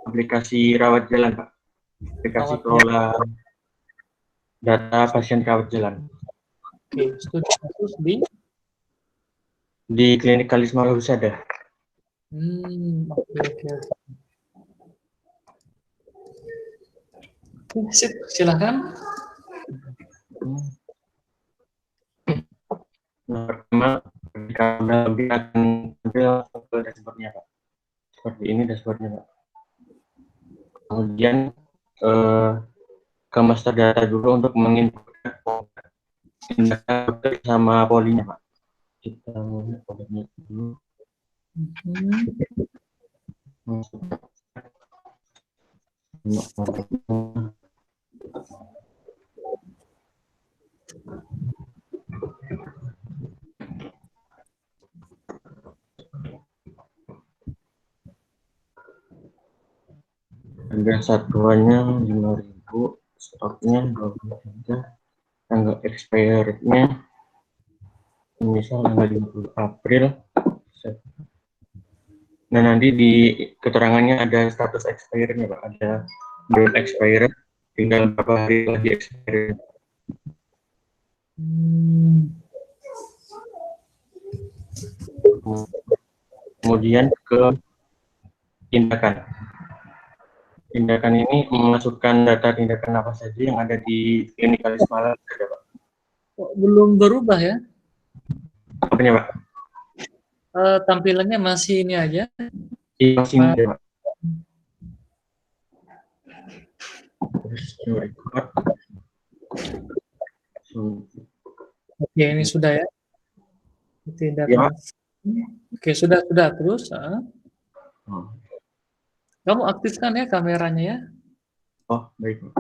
aplikasi rawat jalan, Pak. Aplikasi kelola data pasien rawat jalan. Oke, studi kasus di klinik Kalisma Husada. Oke. Sip, silakan. Nah, pertama, kita akan tampil dashboardnya, Pak. Seperti ini dashboardnya, Pak. Kemudian ke master data dulu untuk menginput data sama polinya, Pak. Kita mulai polinya dulu. Harga satuannya 5.000, stoknya 23, tanggal expirednya misal tanggal 20 April. Nah, nanti di keterangannya ada status expirednya, Pak. Ada belum expired, tinggal berapa hari lagi expired. Kemudian ke tindakan. Tindakan ini memasukkan data tindakan apa saja yang ada di klinik Kalisma Husada, Pak. Belum berubah ya? Apanya, Pak? Tampilannya masih ini aja. Masih ini aja, Pak. Oke, ini sudah ya. Tindakan. Ya, oke, sudah terus. Kamu aktifkan ya kameranya ya. Oh, baik, Pak.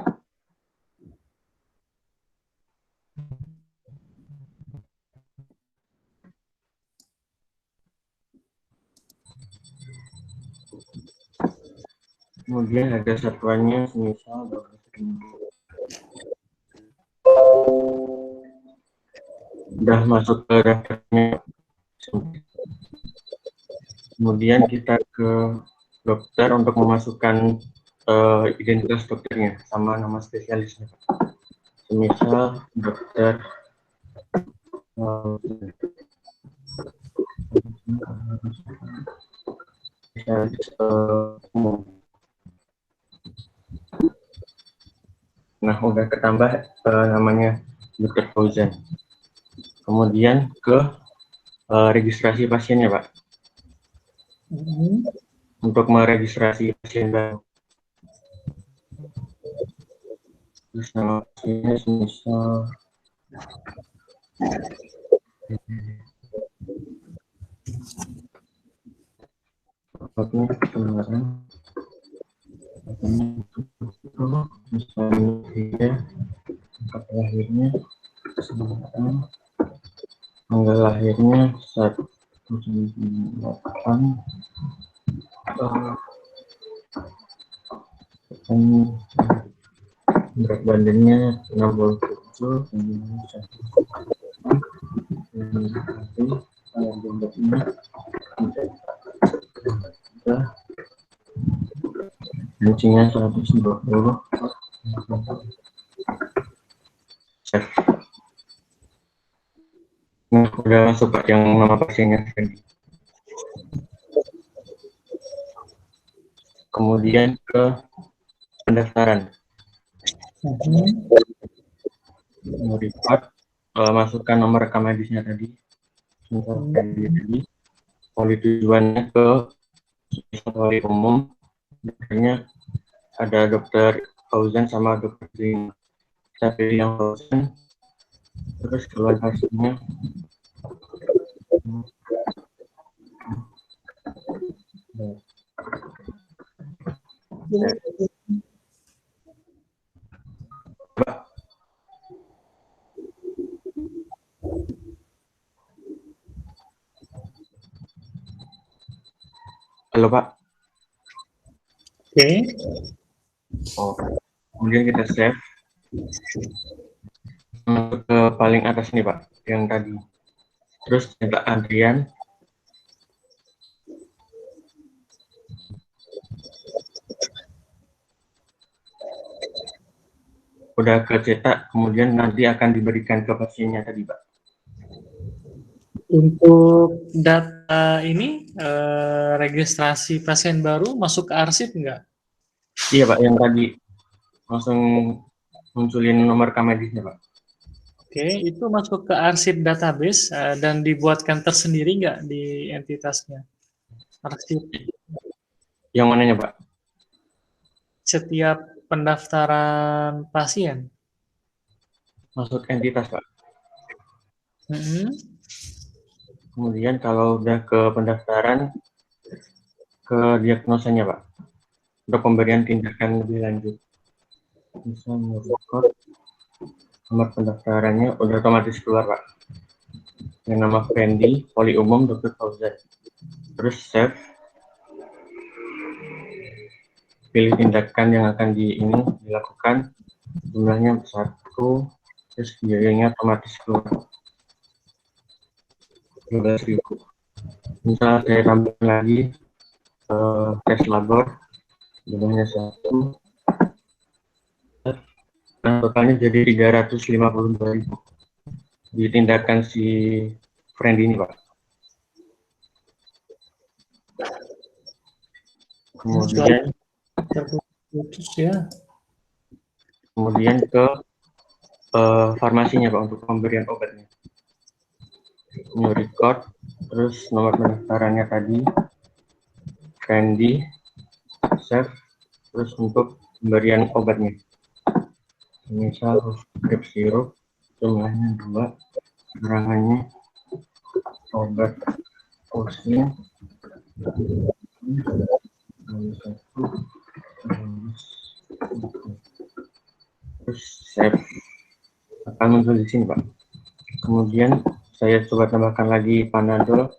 Kemudian ada satuannya misal udah masuk ke daftarnya. Kemudian kita ke dokter untuk memasukkan identitas dokternya sama nama spesialisnya. Misal dokter spesialis umum. Nah, udah ketambah namanya Dr. Fauzan. Kemudian ke registrasi pasiennya, Pak. Untuk meregistrasi pasien baru. Terus nama pasiennya misal kemarin misalnya dia lahirnya tanggal lahirnya 198 berat badannya 67 kencingnya 120. Nah, udah masuk, Pak, yang nama pasiennya tadi. Kemudian ke pendaftaran. Report, masukkan nomor rekam medisnya tadi. Poli tujuannya ke poli umum. Dokternya ada Dokter Fauzan sama Dokter Zin. Kita pilih yang Fauzan. Terus keluar hasilnya. Halo, Pak. Oke. Oh, kemudian kita save. Masuk ke paling atas nih, Pak, yang tadi. Terus ada antrian. udah kecetak, kemudian nanti akan diberikan ke pasiennya tadi, Pak. Untuk data ini, registrasi pasien baru masuk ke arsip nggak? Iya, Pak, yang tadi langsung munculin nomor rekam medisnya, Pak. Oke, itu masuk ke arsip database dan dibuatkan tersendiri nggak di entitasnya? Arsip Yang mananya, Pak? setiap pendaftaran pasien. Masuk entitas, Pak. Mm-mm. Kemudian kalau udah ke pendaftaran, ke diagnosanya, Pak. Untuk pemberian tindakan lebih lanjut. Bisa merecord nomor pendaftarannya udah otomatis keluar, Pak. Yang nama Fendi, poli umum Dr. Fauzan. Terus save, pilih tindakan yang akan dilakukan, jumlahnya 1, terus biayanya otomatis keluar 12.000. Misal saya tambahkan lagi tes labor, jumlahnya 1, nah totalnya jadi 352.000 di tindakan si friend ini, Pak. Kemudian Terputus ya. kemudian ke farmasinya, Pak, untuk pemberian obatnya. New record, terus nomor pendaftarannya tadi Fendi, save, terus untuk pemberian obatnya. Misal grip sirup, jumlahnya 2, keterangannya obat pusing, 1, terus save, akan muncul di sini, Pak. Kemudian saya coba tambahkan lagi Panadol,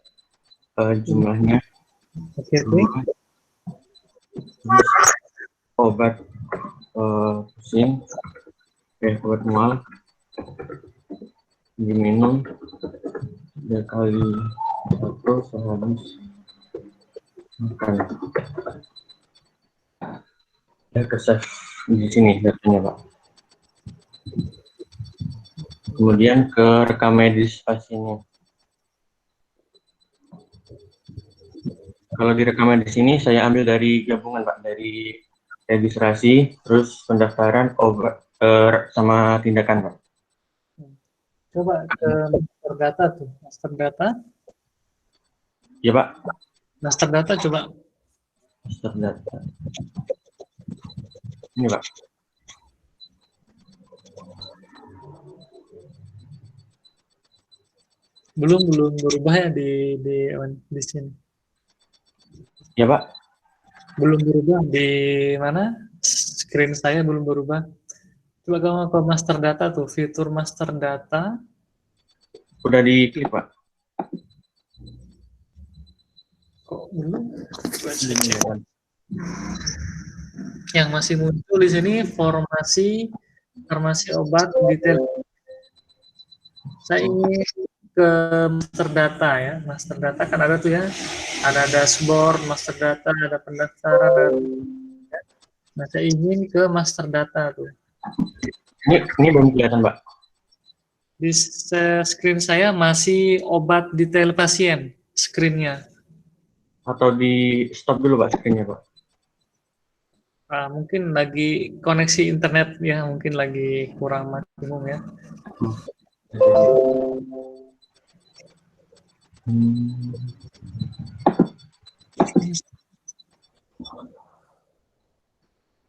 jumlahnya Oke. 2, terus obat pusing, obat mual diminum 3 kali 1 sehabis makan. Ya, ke-save di sini datanya, Pak. Kemudian ke rekam medis pasiennya. Kalau di rekam medis ini saya ambil dari gabungan, Pak, dari registrasi, terus pendaftaran, obat, sama tindakan, Pak. Coba ke master data tuh, master data. Ya, Pak. Master data coba. Master data. Ini, Pak. Belum berubah ya di sini. Ya, Pak. Belum berubah di mana? Screen saya belum berubah. Coba kamu ke master data tuh, fitur master data. Udah diklik, Pak. Kok belum? Coba saya Ini, cek. Pak. Yang masih muncul di sini farmasi obat detail. Saya ingin ke master data ya. Master data kan ada tuh ya. Ada dashboard, master data, ada pendaftaran. Nah, saya ingin ke master data tuh. Ini belum kelihatan, Pak. Di screen saya masih obat detail pasien screen-nya. Atau di stop dulu, Pak, screen-nya, Pak. Mungkin lagi koneksi internet ya, mungkin lagi kurang maksimum ya.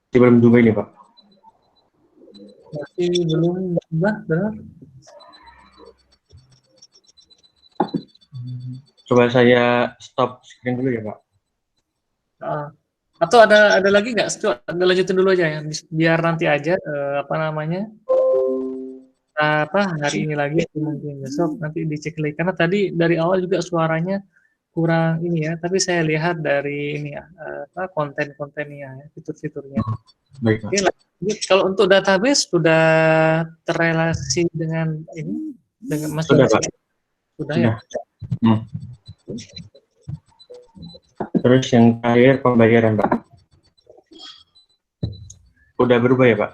Masih belum juga ini, Pak. Masih belum berubah, benar? Coba saya stop screen dulu ya, Pak. Atau ada lagi nggak? Ada lanjutin dulu aja ya, biar nanti aja apa namanya hari ini lagi mungkin besok nanti dicek lagi karena tadi dari awal juga suaranya kurang ini ya, tapi saya lihat dari ini ya konten-kontennya ya, fitur-fiturnya. Baik, Pak. Oke, lanjut. Kalau untuk database sudah terrelasi dengan ini dengan Mas Sudah, Pak. Sudah ya. Terus yang terakhir pembayaran, Pak. Udah berubah ya, Pak?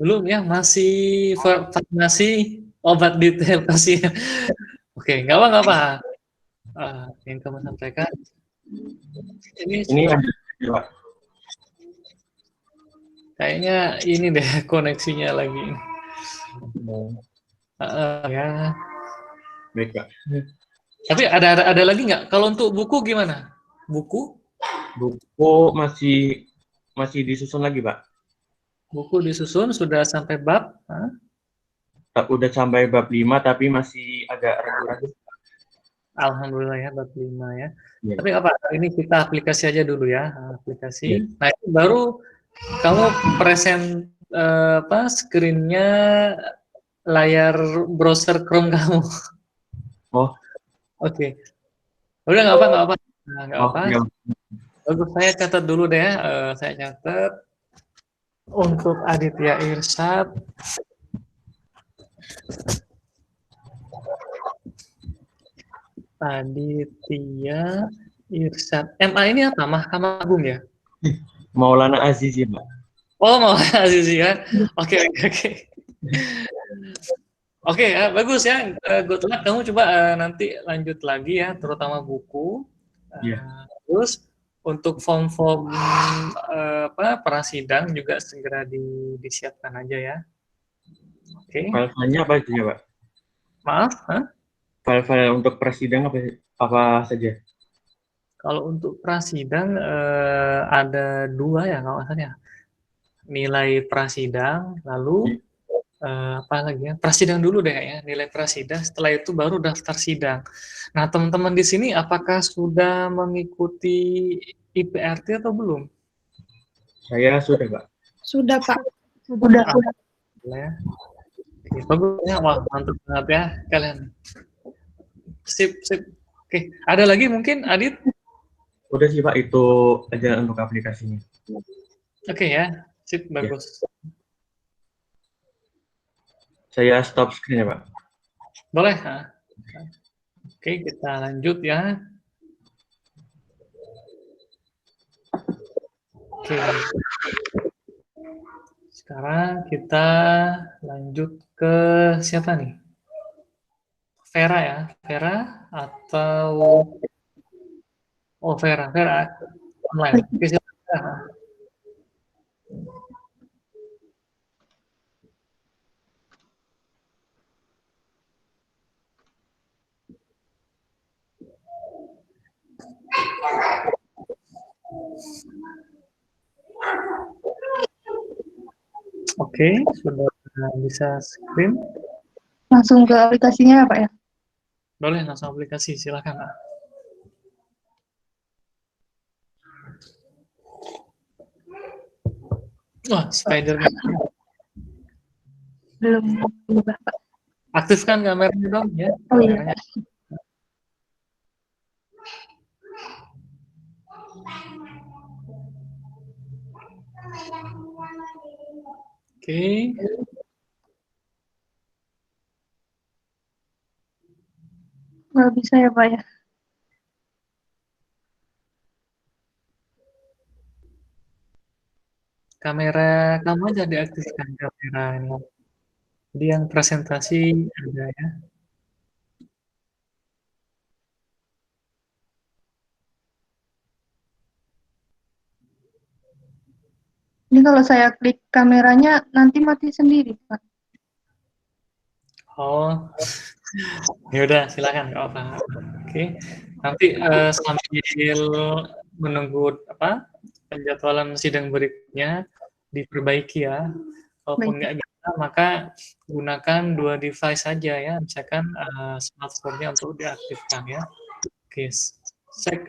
Belum ya, masih vaksinasi obat detail pasien. Oke, nggak apa. Yang kamu sampaikan ini Ini sudah ada Pak. kayaknya ini deh koneksinya lagi. Ya. Baik Pak. Tapi ada lagi nggak? Kalau untuk buku gimana? Buku? Buku masih disusun lagi Pak. Buku disusun sudah sampai bab? Udah sampai bab 5 tapi masih agak ragu-ragu. Alhamdulillah ya bab 5 ya. Ya. Tapi apa? Ini kita aplikasi aja dulu ya, aplikasi. Ya. Nah, itu baru kamu present screen-nya layar browser Chrome kamu. Oh, Oke. Udah nggak apa. Nah, nggak oh apa. ya. Bagus, saya catat dulu deh. Saya catat untuk Aditya Irsyad. Aditya Irsyad. MA ini apa? Mahkamah Agung ya? Maulana Azizi Pak. Oh, mau Azizi ya. Oke. Oke, bagus ya. Good luck. Kamu coba nanti lanjut lagi ya, terutama buku. Iya. Terus untuk form-form prasidang juga segera disiapkan aja ya. Oke. File-filenya apa aja ya Pak? Maaf, File-file untuk presiden apa saja? kalau untuk prasidang ada 2 ya kalau nggak salah ya. Nilai prasidang, lalu apa lagi ya? Prasidang dulu deh ya, nilai prasidang. Setelah itu baru daftar sidang. Nah, teman-teman di sini apakah sudah mengikuti IPRT atau belum? Saya sudah Pak. Sudah Pak. Sudah. Ya. Oke, bagus ya, wah mantap banget ya kalian. Sip. Oke, ada lagi mungkin Adit? Udah sih Pak, itu aja untuk aplikasinya. Oke ya, sip, bagus. Saya stop screen ya Pak. Boleh. Oke, kita lanjut ya. Oke. Sekarang kita lanjut ke siapa nih? Vera ya, Vera atau Vera online. Oke, silakan. Oke, sudah bisa screen. Langsung ke aplikasinya ya Pak ya? Boleh langsung aplikasi, silakan. Wah, Spider-Man. Belum berubah Pak. Aktifkan kameranya dong ya. Oh iya. Oke. Nggak bisa ya Pak ya? Kamera kamu aja diaktifkan kamera ini. Jadi yang presentasi ada ya. Ini kalau saya klik kameranya nanti mati sendiri Pak. Oh, ya udah silakan nggak apa. Oke, nanti sambil menunggu penjadwalan sidang berikutnya diperbaiki ya. Kalaupun nggak bisa, maka gunakan 2 device saja ya, misalkan smartphone-nya untuk diaktifkan ya. Oke, cek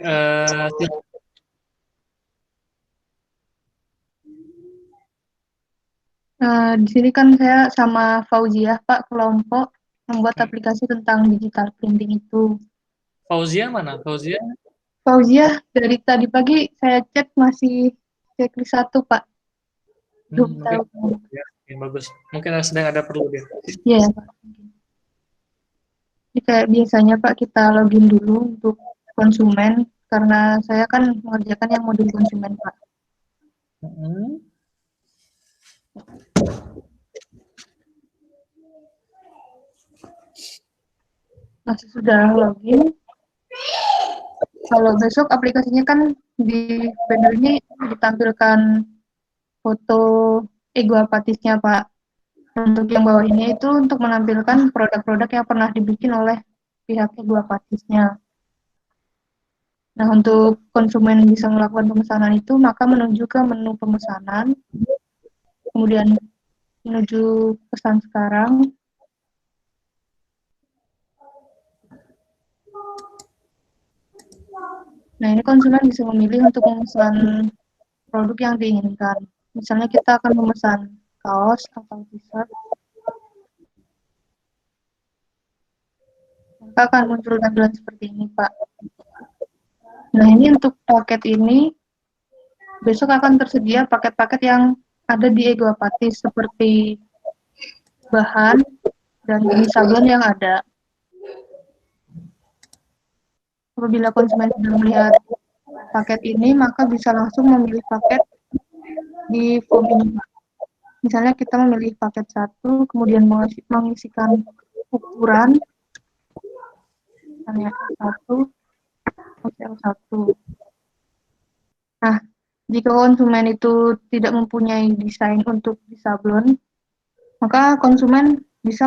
Di sini kan saya sama Fauziah Pak, kelompok membuat aplikasi tentang digital printing itu. Fauzia mana? Fauzia? Fauziah dari tadi pagi saya cek masih checklist 1 Pak. Belum tahu. Ya, bagus. Mungkin sedang ada perlu dia. Iya Pak. Jadi kayak biasanya Pak kita login dulu untuk konsumen karena saya kan mengerjakan yang modul konsumen Pak. Nah, sudah login. Kalau besok aplikasinya kan di banner ini ditampilkan foto ego apatisnya, Pak. Untuk yang bawah ini itu untuk menampilkan produk-produk yang pernah dibikin oleh pihak ego apatisnya. Nah, untuk konsumen bisa melakukan pemesanan itu, maka menuju ke menu pemesanan, kemudian menuju pesan sekarang. Nah, ini konsumen bisa memilih untuk memesan produk yang diinginkan. Misalnya kita akan memesan kaos atau t-shirt, maka akan muncul tampilan seperti ini, Pak. Nah, ini untuk paket ini, besok akan tersedia paket-paket yang ada di ego apatis, seperti bahan dan jenis sablon yang ada. Apabila konsumen sudah melihat paket ini, maka bisa langsung memilih paket di form ini. Misalnya kita memilih paket 1, kemudian mengisikan ukuran, misalnya L1, L1. Nah, jika konsumen itu tidak mempunyai desain untuk di sablon, maka konsumen bisa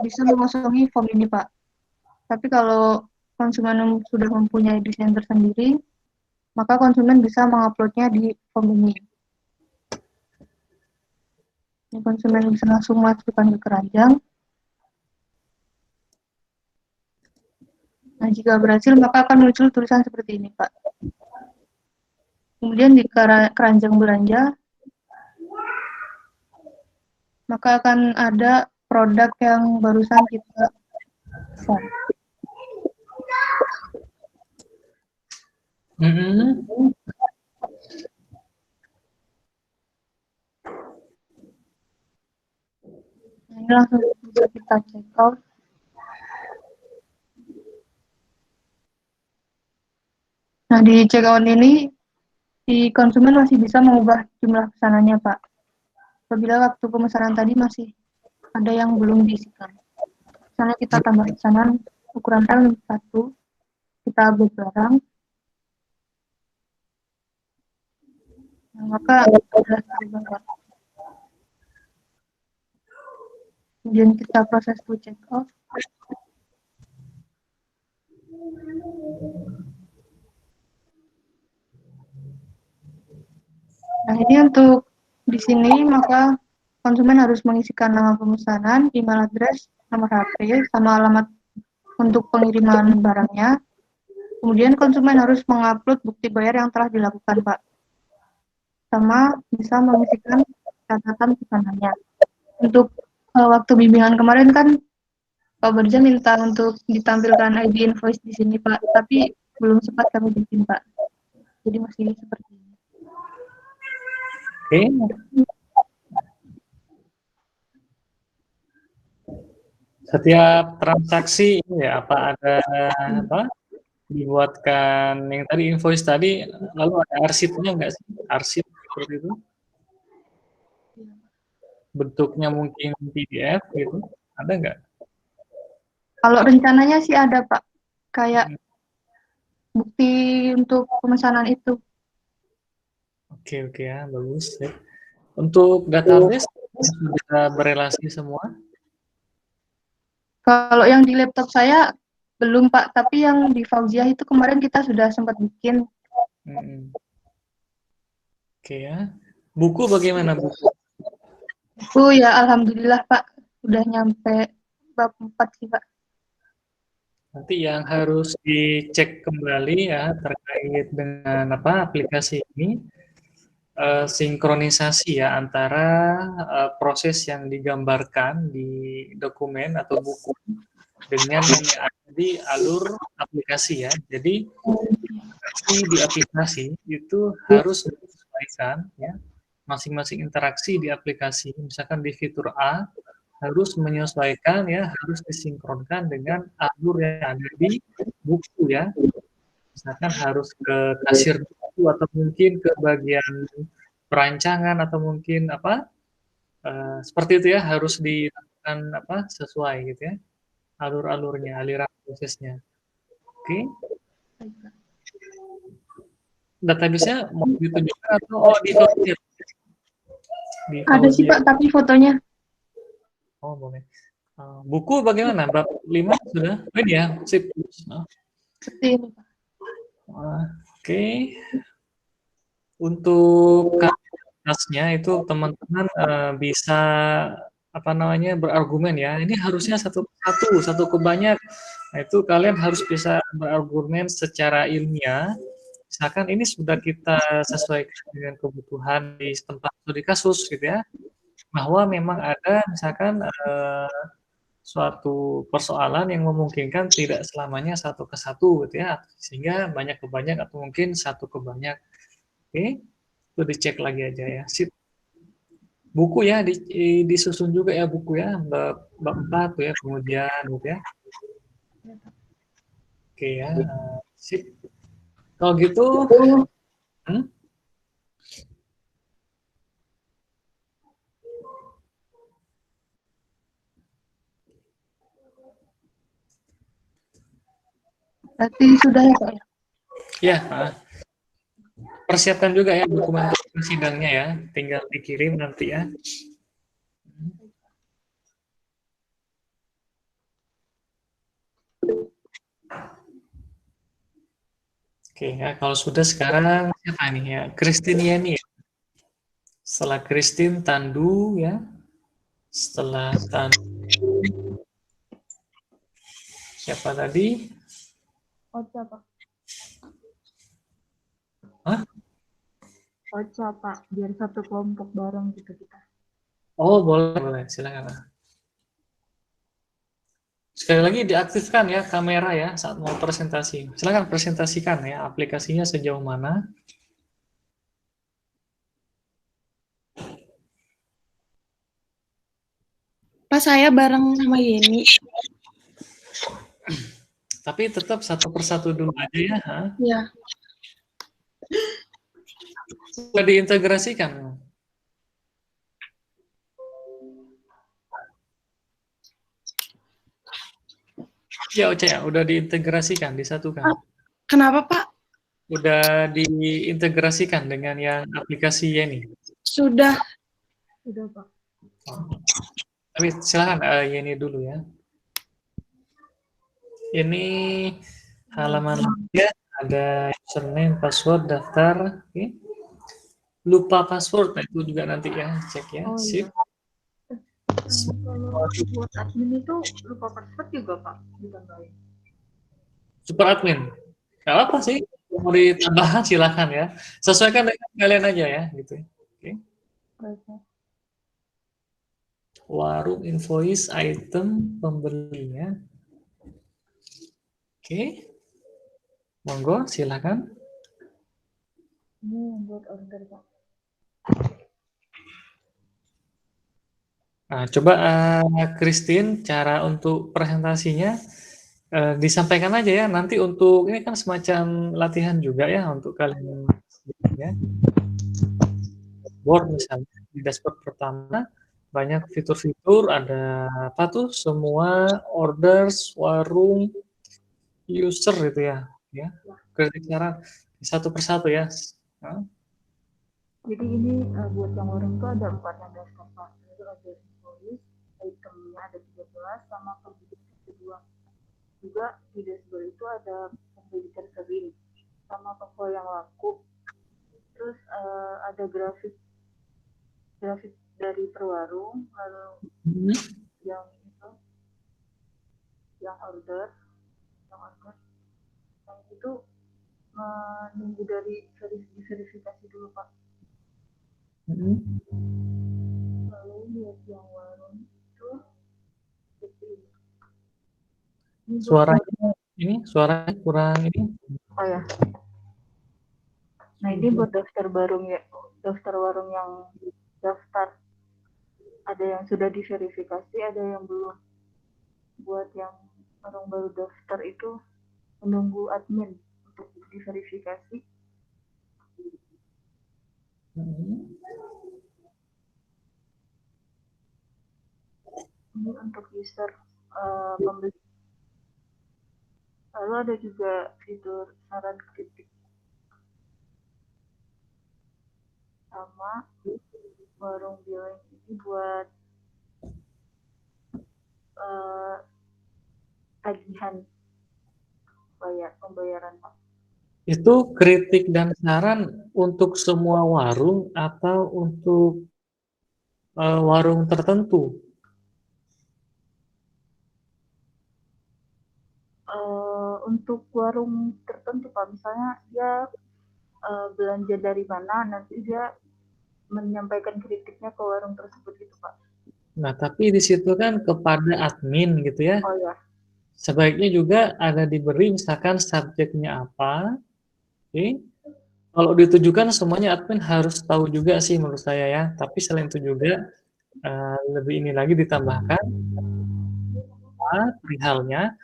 bisa mengosongi form ini, Pak. Tapi kalau konsumen sudah mempunyai desain tersendiri, maka konsumen bisa menguploadnya di form ini. Ini konsumen bisa langsung masukkan ke keranjang. Nah, jika berhasil, maka akan muncul tulisan seperti ini, Pak. Kemudian di keranjang belanja, maka akan ada produk yang barusan kita pesan. Nah, ini langsung bisa kita check out. Nah, di check out ini, si konsumen masih bisa mengubah jumlah pesanannya, Pak. Apabila waktu pemesanan tadi masih ada yang belum diisikan. Misalnya kita tambah pesanan ukuran L1, kita update barang, nah, maka sudah terubah. Kemudian kita proses to check out. Nah, ini untuk di sini maka konsumen harus mengisikan nama pemesanan, email address, nomor HP, sama alamat untuk pengiriman barangnya. Kemudian konsumen harus mengupload bukti bayar yang telah dilakukan, Pak. Sama bisa mengisikan catatan pesanannya. Untuk waktu bimbingan kemarin kan Pak Berja minta untuk ditampilkan ID invoice di sini, Pak, tapi belum sempat kami bikin, Pak. Jadi masih seperti ini. Oke. Setiap transaksi ini ya, apa ada apa dibuatkan yang tadi invoice tadi, lalu ada arsipnya nggak sih? Arsip seperti itu? Bentuknya mungkin PDF gitu, ada nggak? Kalau rencananya sih ada, Pak, kayak bukti untuk pemesanan itu. Oke ya, bagus ya. Untuk database sudah berelasi semua? Kalau yang di laptop saya belum, Pak, tapi yang di Fauziah itu kemarin kita sudah sempat bikin. Oke ya. Buku bagaimana, buku? Buku ya alhamdulillah, Pak, udah nyampe bab 4 sih, Pak. Nanti yang harus dicek kembali ya terkait dengan apa aplikasi ini, sinkronisasi ya antara proses yang digambarkan di dokumen atau buku dengan yang ada di alur aplikasi ya. Jadi di aplikasi itu harus disesuaikan ya, masing-masing interaksi di aplikasi, misalkan di fitur A harus menyesuaikan ya, harus disinkronkan dengan alur yang ada di buku ya. Misalkan harus ke kasir buku atau mungkin ke bagian perancangan atau mungkin apa seperti itu ya, harus dilakukan apa sesuai gitu ya. alur-alurnya, aliran prosesnya. Oke, Baik, Pak. database-nya mau ditunjukkan atau di Fauzia? Di Ada sih Fauzia. Pak, tapi fotonya. Oh, boleh. Buku bagaimana? Berapa? 5 sudah? Ini ya, sip. Seperti ini Pak. Oke. Untuk kapasitasnya itu teman-teman bisa apa namanya berargumen ya. Ini harusnya satu ke banyak. Nah, itu kalian harus bisa berargumen secara ilmiah. Misalkan ini sudah kita sesuaikan dengan kebutuhan di tempat studi kasus gitu ya. Bahwa memang ada misalkan suatu persoalan yang memungkinkan tidak selamanya satu ke satu gitu ya. Sehingga banyak ke banyak atau mungkin satu ke banyak. Oke. Itu dicek lagi aja ya. Sip. Buku ya disusun juga ya buku ya bab 4 tuh ya kemudian gitu ya. Oke ya. Sip. Kalau gitu Berarti sudah ya Pak ya? ya, persiapkan juga ya dokumentasi sidangnya ya. Tinggal dikirim nanti ya. Oke ya, kalau sudah sekarang siapa nih ya? Christine Yeni ya. Setelah Christine Tandu ya. Setelah Tandu siapa tadi? Ocha, Pak. Hah? Ocha, Pak. Biar satu kelompok bareng gitu kita. Oh, boleh, silakan. Sekali lagi diaktifkan ya kamera ya saat mau presentasi. Silakan presentasikan ya aplikasinya sejauh mana. Pas saya bareng sama Yeni. Tapi tetap satu persatu dulu aja ya. Ya. Sudah diintegrasikan. Ya, Oce ya, udah diintegrasikan, disatukan. Kenapa, Pak? Udah diintegrasikan dengan yang aplikasi Yeni. Sudah. Sudah, Pak. Tapi silakan Yeni dulu ya. Ini halaman ya, ada username, password, daftar. Oke. Lupa password, nah itu juga nanti ya, cek ya. Oh, Sip. iya. Kalau buat admin itu lupa password juga, Pak, ditambahin. Super admin. Gak apa sih, mau ditambahkan silakan ya. Sesuaikan dengan kalian aja ya, gitu. Oke. Baiknya. Warung invoice item pembelinya. Oke. Monggo, silakan. Ini yang buat order, Pak. Nah, coba Christine, cara untuk presentasinya disampaikan aja ya. Nanti untuk ini kan semacam latihan juga ya untuk kalian ya. Dashboard misalnya di dashboard pertama banyak fitur-fitur, ada apa tuh semua orders, warung, user gitu ya. Ya, kritik saran satu persatu ya. Nah, Jadi ini buat yang orang itu ada 4 daftar, Pak. Itu ada invoice, itemnya ada 13, sama pembibitan kedua. Juga di dashboard itu ada pembibitan sering, sama toko yang laku. Terus ada grafik dari per warung, lalu yang itu, yang order, yang itu menunggu dari verifikasi dulu, Pak. Lalu buat yang warung itu suaranya kurang ini. Oh ya. Nah, ini buat daftar warung ya, daftar warung yang daftar. Ada yang sudah diverifikasi, ada yang belum. Buat yang warung baru daftar itu menunggu admin untuk diverifikasi. Ini untuk user pembeli Lalu ada juga fitur saran kritik sama warung billing ini buat tagihan pembayaran, Pak. Itu kritik dan saran untuk semua warung atau untuk warung tertentu? Untuk warung tertentu, Pak. Misalnya dia belanja dari mana, nanti dia menyampaikan kritiknya ke warung tersebut gitu, Pak. Nah, tapi di situ kan kepada admin gitu ya. Oh ya. Sebaiknya juga ada diberi misalkan subjeknya apa. Oke. Kalau ditujukan semuanya admin harus tahu juga sih menurut saya ya. Tapi selain itu juga lebih ini lagi ditambahkan perihalnya,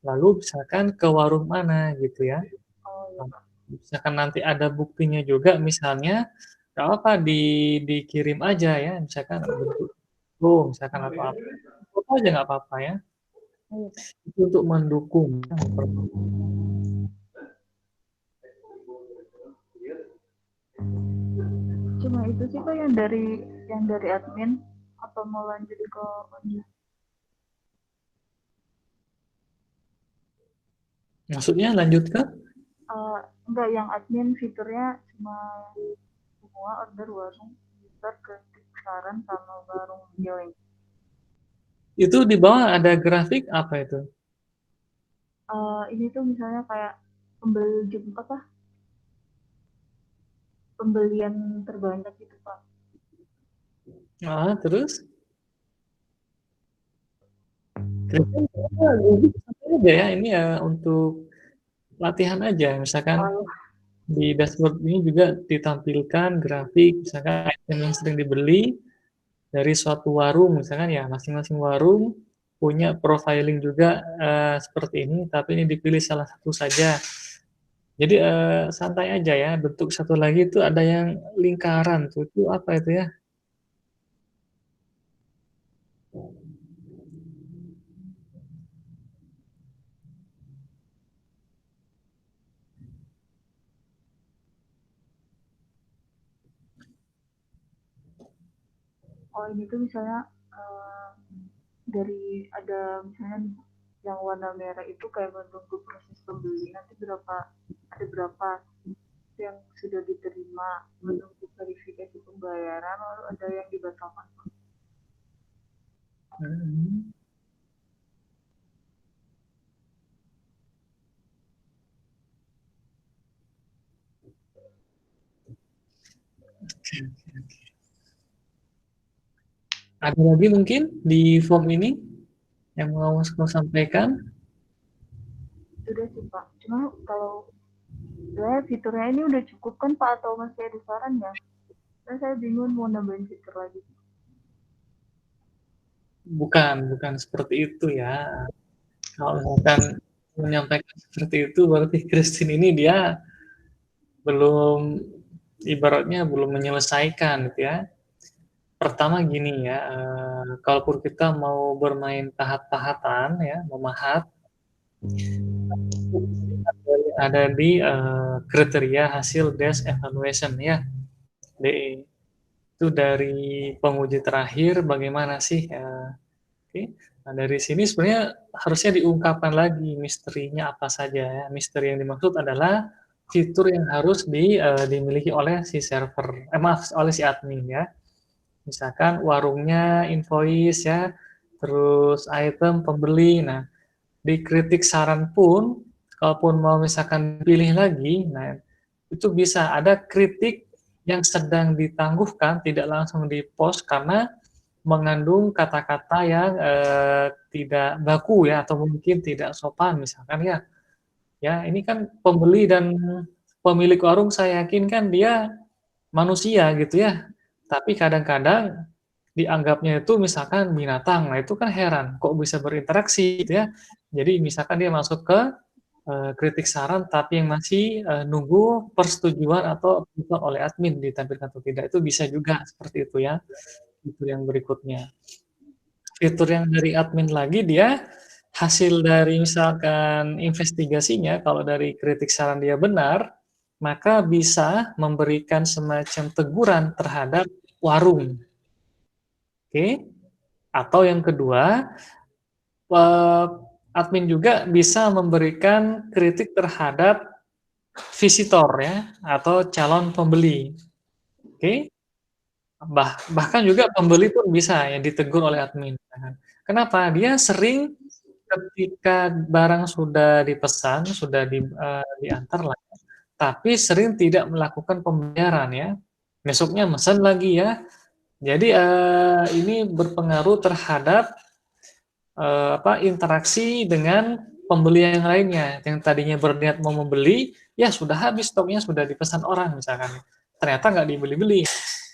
lalu misalkan ke warung mana gitu ya. Oh ya, Pak. Misalkan nanti ada buktinya juga, misalnya nggak apa dikirim aja ya, misalkan bentuk misalkan atau apa, foto aja nggak apa-apa ya. Itu untuk mendukung. Cuma itu sih, Pak, yang dari admin. Apa mau lanjut ke Maksudnya lanjut ke? Enggak, yang admin fiturnya cuma semua order warung bisa kritik saran sama warung billing. Itu di bawah ada grafik apa itu? Ini tuh misalnya kayak pembelian terbanyak gitu, Pak. Terus? Aja ya, ini ya untuk latihan aja, misalkan di dashboard ini juga ditampilkan grafik, misalkan item yang sering dibeli dari suatu warung, misalkan ya masing-masing warung punya profiling juga seperti ini, tapi ini dipilih salah satu saja. Jadi santai aja ya. Bentuk satu lagi itu ada yang lingkaran tuh, itu apa itu ya? Oh, ini tuh misalnya dari ada misalnya yang warna merah itu kayak menunggu proses pembeli, nanti ada berapa yang sudah diterima, menunggu verifikasi pembayaran, lalu ada yang dibatalkan. Ada lagi mungkin di form ini yang mau sampaikan? Sudah sih, Pak. Cuma kalau fiturnya ini udah cukup kan, Pak, atau masih ada sarannya? Dan saya bingung mau nambahin fitur lagi. Bukan seperti itu ya. Kalau misalkan menyampaikan seperti itu, berarti Christine ini dia belum, ibaratnya belum menyelesaikan gitu ya. Pertama gini ya, kalaupun kita mau bermain tahap-tahapan ya, memahat, ada di kriteria hasil desk evaluation ya, DE. Itu dari penguji terakhir bagaimana sih? Oke. Nah, dari sini sebenarnya harusnya diungkapkan lagi misterinya apa saja ya. Misteri yang dimaksud adalah fitur yang harus dimiliki oleh si server, oleh si admin ya. Misalkan warungnya invoice ya, terus item pembeli. Nah, di kritik saran pun, kalaupun mau misalkan pilih lagi, nah itu bisa ada kritik yang sedang ditangguhkan, tidak langsung di-post karena mengandung kata-kata yang tidak baku ya, atau mungkin tidak sopan misalkan ya. Ya, ini kan pembeli dan pemilik warung saya yakin kan dia manusia gitu ya. Tapi kadang-kadang dianggapnya itu misalkan binatang. Nah, itu kan heran kok bisa berinteraksi gitu ya. Jadi misalkan dia masuk ke kritik saran tapi yang masih nunggu persetujuan atau approval oleh admin ditampilkan atau tidak, itu bisa juga seperti itu ya. Fitur yang berikutnya. Fitur yang dari admin lagi dia hasil dari misalkan investigasinya, kalau dari kritik saran dia benar, maka bisa memberikan semacam teguran terhadap warung. Oke? Atau yang kedua, admin juga bisa memberikan kritik terhadap visitor ya, atau calon pembeli. Oke? Bahkan juga pembeli pun bisa ya ditegur oleh admin. Kenapa? Dia sering ketika barang sudah dipesan, sudah diantar lah, tapi sering tidak melakukan pembayaran ya. Besoknya mesen lagi ya. Jadi ini berpengaruh terhadap interaksi dengan pembeli yang lainnya. Yang tadinya berniat mau membeli, ya sudah habis stoknya, sudah dipesan orang misalkan. Ternyata nggak dibeli-beli.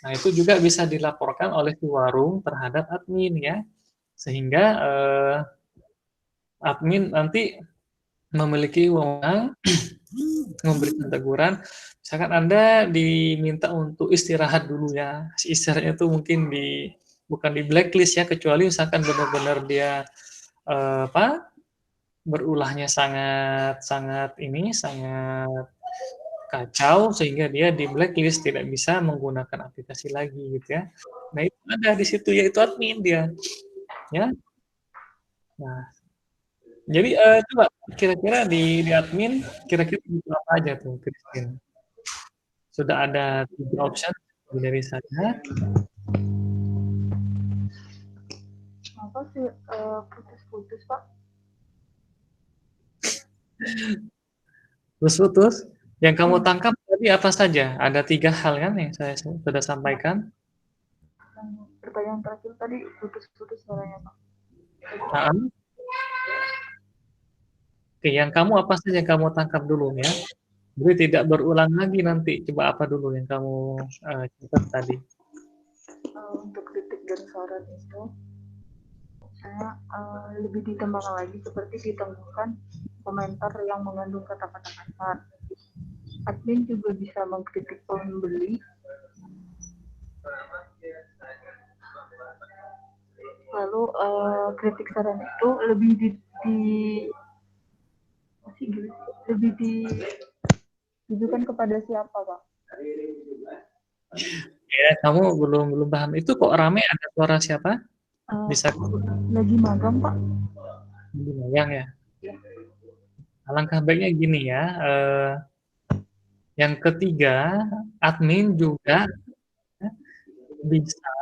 Nah, itu juga bisa dilaporkan oleh si warung terhadap admin ya. Sehingga admin nanti memiliki wewenang memberikan teguran. Misalkan Anda diminta untuk istirahat dulu ya. Istirahatnya itu mungkin bukan di blacklist ya, kecuali misalkan benar-benar dia berulahnya sangat kacau sehingga dia di blacklist, tidak bisa menggunakan aplikasi lagi gitu ya. Nah, itu ada di situ yaitu admin dia. Ya. Nah, jadi coba kira-kira di admin kira-kira butuh apa aja tuh, Christine? Sudah ada 3 option dari saya. Apa sih putus-putus, Pak? Putus-putus. Yang kamu tangkap tadi apa saja? Ada 3 hal kan yang saya sudah sampaikan? Pertanyaan terakhir tadi putus-putus suaranya, Pak. Nah, oke, yang kamu apa saja yang kamu tangkap dulu ya? Jadi tidak berulang lagi nanti. Coba apa dulu yang kamu catat tadi? Untuk kritik dan saran itu, saya lebih ditambahkan lagi seperti ditemukan komentar yang mengandung kata-kata kasar. Admin juga bisa mengkritik pembeli. Lalu kritik saran itu lebih ditujukan kepada siapa, Pak? Ya, kamu belum paham. Itu kok rame, ada suara siapa? Bisa lagi magang, Pak. Lagi magang ya? Alangkah baiknya gini ya. Yang ketiga, admin juga bisa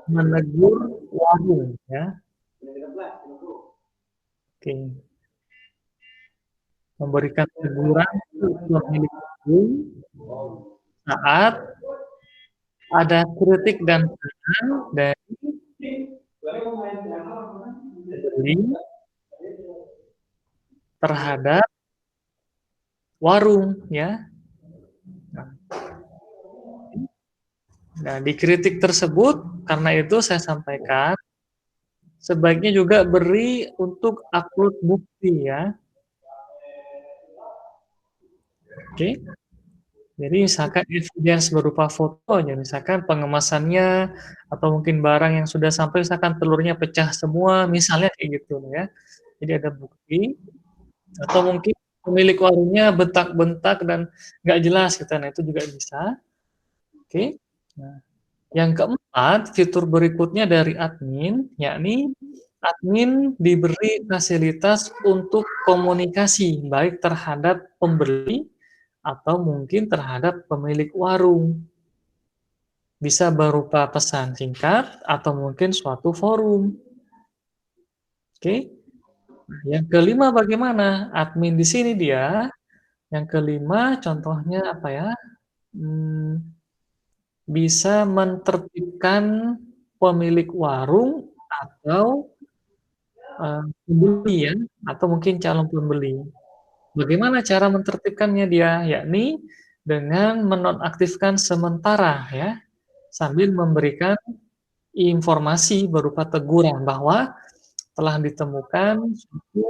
menegur warung ya. Oke. Memberikan teguran pemilik warung saat ada kritik dan saran dari pembeli terhadap warung ya. Nah, di kritik tersebut, karena itu saya sampaikan, sebaiknya juga beri untuk upload bukti ya. Oke. Jadi misalkan evidence berupa fotonya, misalkan pengemasannya, atau mungkin barang yang sudah sampai, misalkan telurnya pecah semua, misalnya kayak gitu ya. Jadi ada bukti, atau mungkin pemilik warungnya bentak-bentak dan nggak jelas gitu, nah itu juga bisa. Oke. Nah, yang keempat, fitur berikutnya dari admin, yakni admin diberi fasilitas untuk komunikasi, baik terhadap pembeli atau mungkin terhadap pemilik warung. Bisa berupa pesan singkat atau mungkin suatu forum. Oke. Yang kelima bagaimana? Admin di sini dia. Yang kelima contohnya apa ya? Bisa menertibkan pemilik warung atau pembeli ya, atau mungkin calon pembeli. Bagaimana cara menertibkannya dia? Yakni dengan menonaktifkan sementara ya, sambil memberikan informasi berupa teguran bahwa telah ditemukan suatu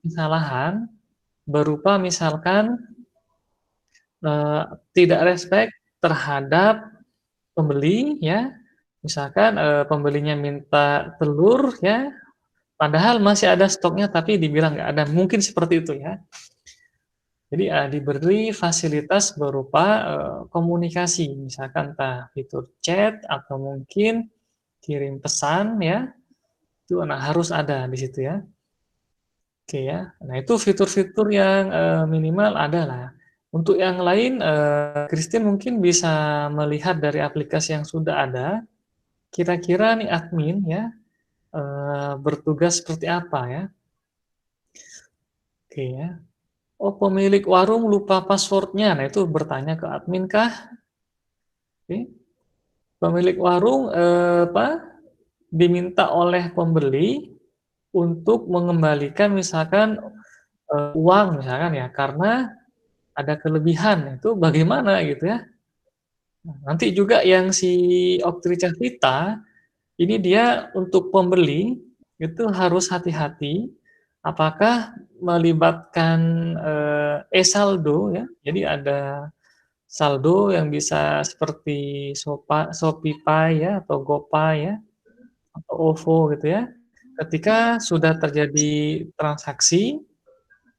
kesalahan berupa misalkan tidak respect terhadap pembeli ya, Misalkan pembelinya minta telur ya, padahal masih ada stoknya tapi dibilang nggak ada, mungkin seperti itu ya. Jadi diberi fasilitas berupa komunikasi, misalkan entah fitur chat atau mungkin kirim pesan ya, itu harus ada di situ ya. Oke ya, nah itu fitur-fitur yang minimal ada lah. Untuk yang lain, Christine mungkin bisa melihat dari aplikasi yang sudah ada, kira-kira nih admin ya, bertugas seperti apa ya. Oke ya. Oh, pemilik warung lupa passwordnya. Nah, itu bertanya ke admin kah? Oke. Pemilik warung diminta oleh pembeli untuk mengembalikan misalkan uang misalkan ya, karena ada kelebihan. Itu bagaimana gitu ya. Nah, nanti juga yang si Oktrica Vita ini dia untuk pembeli itu harus hati-hati apakah melibatkan e-saldo ya. Jadi ada saldo yang bisa seperti ShopeePay ya atau GoPay ya atau OVO gitu ya. Ketika sudah terjadi transaksi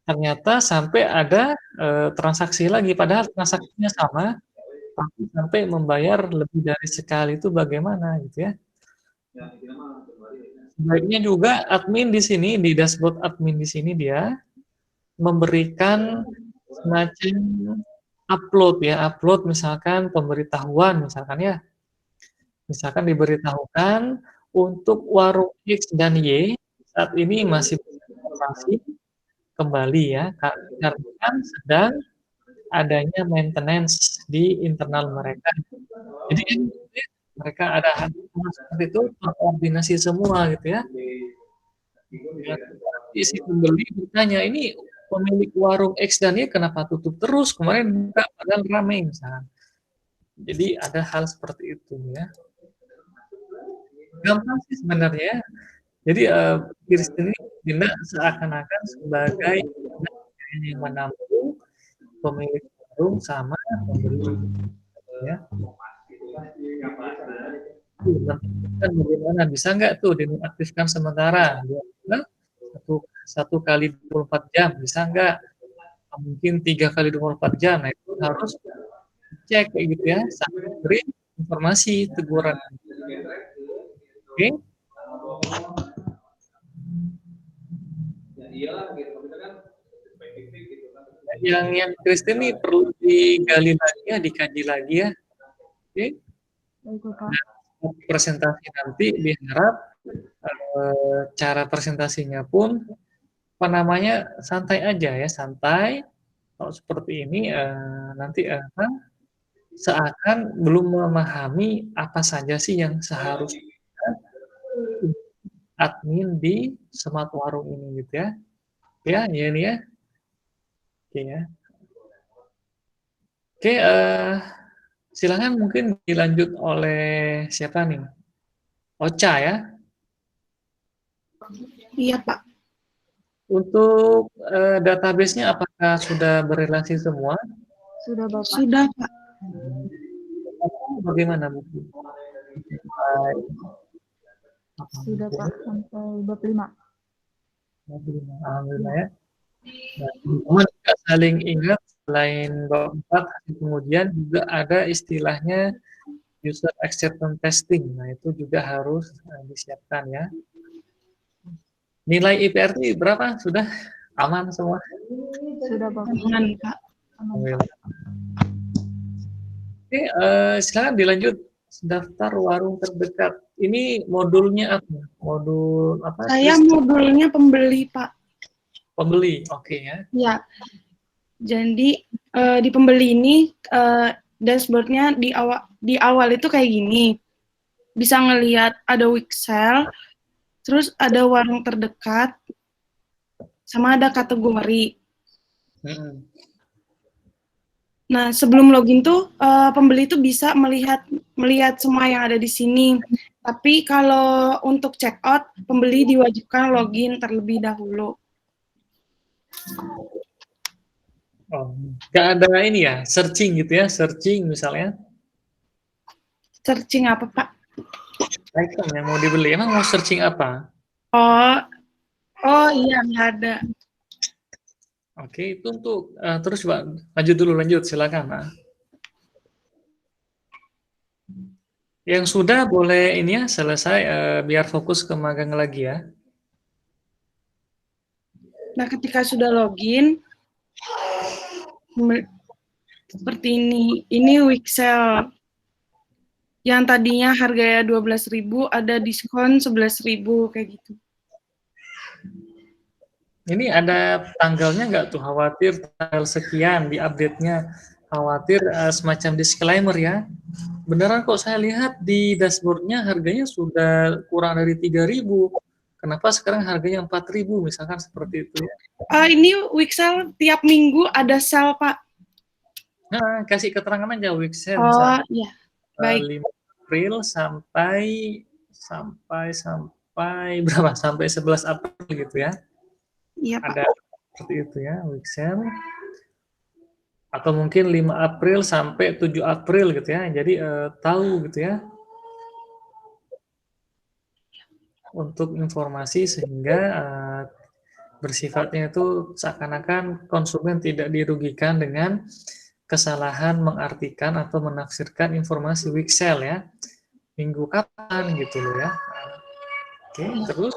ternyata sampai ada transaksi lagi padahal transaksinya sama tapi sampai membayar lebih dari sekali itu bagaimana gitu ya. Sebaiknya juga admin di sini, di dashboard admin di sini dia memberikan semacam upload ya, upload misalkan pemberitahuan misalkan ya. Misalkan diberitahukan untuk warung X dan Y saat ini masih beroperasi kembali ya, karena kan sedang adanya maintenance di internal mereka. Jadi mereka ada seperti itu terkoordinasi semua gitu ya. Si pembeli bertanya, ini pemilik warung X dan Y kenapa tutup terus? Kemarin buka padahal ramai misalnya. Jadi ada hal seperti itu ya. Gampang sih sebenarnya. Jadi Kirsten ini tidak seakan-akan sebagai yang menampung pemilik warung sama pembeli ya. Kan bagaimana bisa nggak tuh dinonaktifkan sementara satu kali 24 jam bisa nggak, mungkin 3 kali 24 jam. Nah itu harus cek kayak gitu ya sampai beri informasi teguran. Oke. Yang Kristen ini perlu digali lagi ya, dikaji lagi ya. Oke. Nah, presentasi nanti diharap cara presentasinya pun apa namanya santai aja ya, santai. Kalau seperti ini nanti seakan belum memahami apa saja sih yang seharusnya admin di Smart Warung ini gitu ya. Ya, ini ya. Oke ya. Oke, silakan mungkin dilanjut oleh siapa nih? Ocha ya. Iya, Pak. Untuk database-nya apakah sudah berelasi semua? Sudah, Bapak. Sudah, Pak. Bagaimana Bu? Sudah, Pak, sampai 25. Alhamdulillah ya. Nah, teman-teman juga saling ingat selain bab 4 kemudian juga ada istilahnya user acceptance testing. Nah, itu juga harus disiapkan ya. Nilai IPRT berapa? Sudah aman semua? Sudah, Bapak. Aman, Pak. Alhamdulillah. Oke, sekarang dilanjut daftar warung terdekat. Ini modulnya apa? Modul apa? Saya modulnya pembeli, Pak. Pembeli, oke ya. Ya. Jadi di pembeli ini dashboardnya di awal itu kayak gini. Bisa ngelihat ada Wixel, terus ada warung terdekat, sama ada kategori. Nah, sebelum login tuh pembeli tuh bisa melihat semua yang ada di sini. Tapi kalau untuk check out, pembeli diwajibkan login terlebih dahulu. Oh, nggak ada ini ya, searching gitu ya, searching misalnya. Searching apa, Pak? item yang mau dibeli. Emang mau searching apa? Oh iya, nggak ada. Oke, itu untuk terus Pak, lanjut silakan. Nah. Yang sudah boleh ini ya selesai biar fokus ke magang lagi ya. Nah, ketika sudah login, seperti ini Wixel. Yang tadinya harganya 12.000 ada diskon 11.000 kayak gitu. Ini ada tanggalnya nggak tuh? Khawatir tanggal sekian di update-nya. Khawatir semacam disclaimer ya. Beneran kok saya lihat di dashboard-nya harganya sudah kurang dari 3.000. Kenapa sekarang harganya 4.000 misalkan seperti itu ya? Ini Wixel tiap minggu ada sale, Pak. Nah, kasih keterangan aja Wixel. Oh iya, baik. 5 April sampai berapa? Sampai 11 April gitu ya. Iya, Pak. Ada seperti itu ya, Wixel. Atau mungkin 5 April sampai 7 April gitu ya. Jadi tahu gitu ya. Untuk informasi sehingga bersifatnya itu seakan-akan konsumen tidak dirugikan dengan kesalahan mengartikan atau menafsirkan informasi Wixel ya. Minggu kapan gitu loh ya. Oke, terus?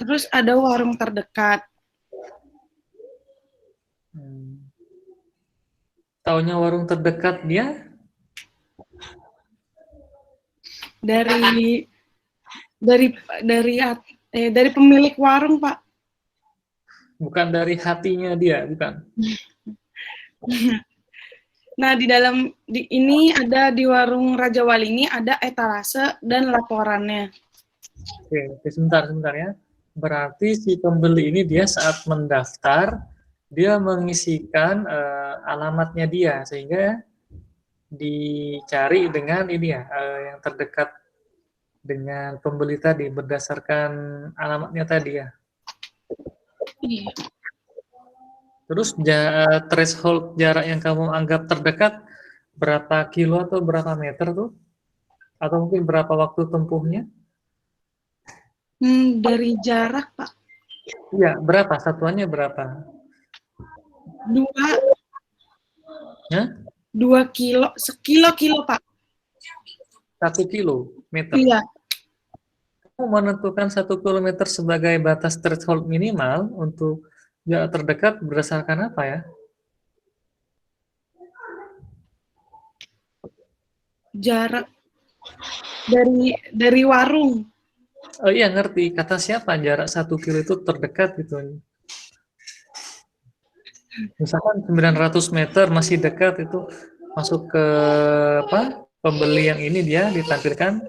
Terus ada warung terdekat. Taunya warung terdekat dia? Dari pemilik warung, Pak. Bukan dari hatinya dia, bukan. Nah, ini ada di warung Raja Wali ini ada etalase dan laporannya. Oke, sebentar ya. Berarti si pembeli ini dia saat mendaftar dia mengisikan alamatnya dia sehingga dicari dengan ini ya yang terdekat dengan pembeli tadi berdasarkan alamatnya tadi ya. Iya. Terus threshold jarak yang kamu anggap terdekat berapa kilo atau berapa meter tuh? Atau mungkin berapa waktu tempuhnya? Dari jarak, Pak. Iya, berapa? Satuannya berapa? 2 kilo. Sekilo, Pak. 1 kilometer? Iya. Kamu menentukan 1 kilometer sebagai batas threshold minimal untuk jarak terdekat berdasarkan apa ya? Jarak dari warung. Oh iya, ngerti. Kata siapa jarak 1 kilo itu terdekat gitu. Misalkan 900 meter masih dekat itu masuk ke pembeli yang ini dia ditampilkan.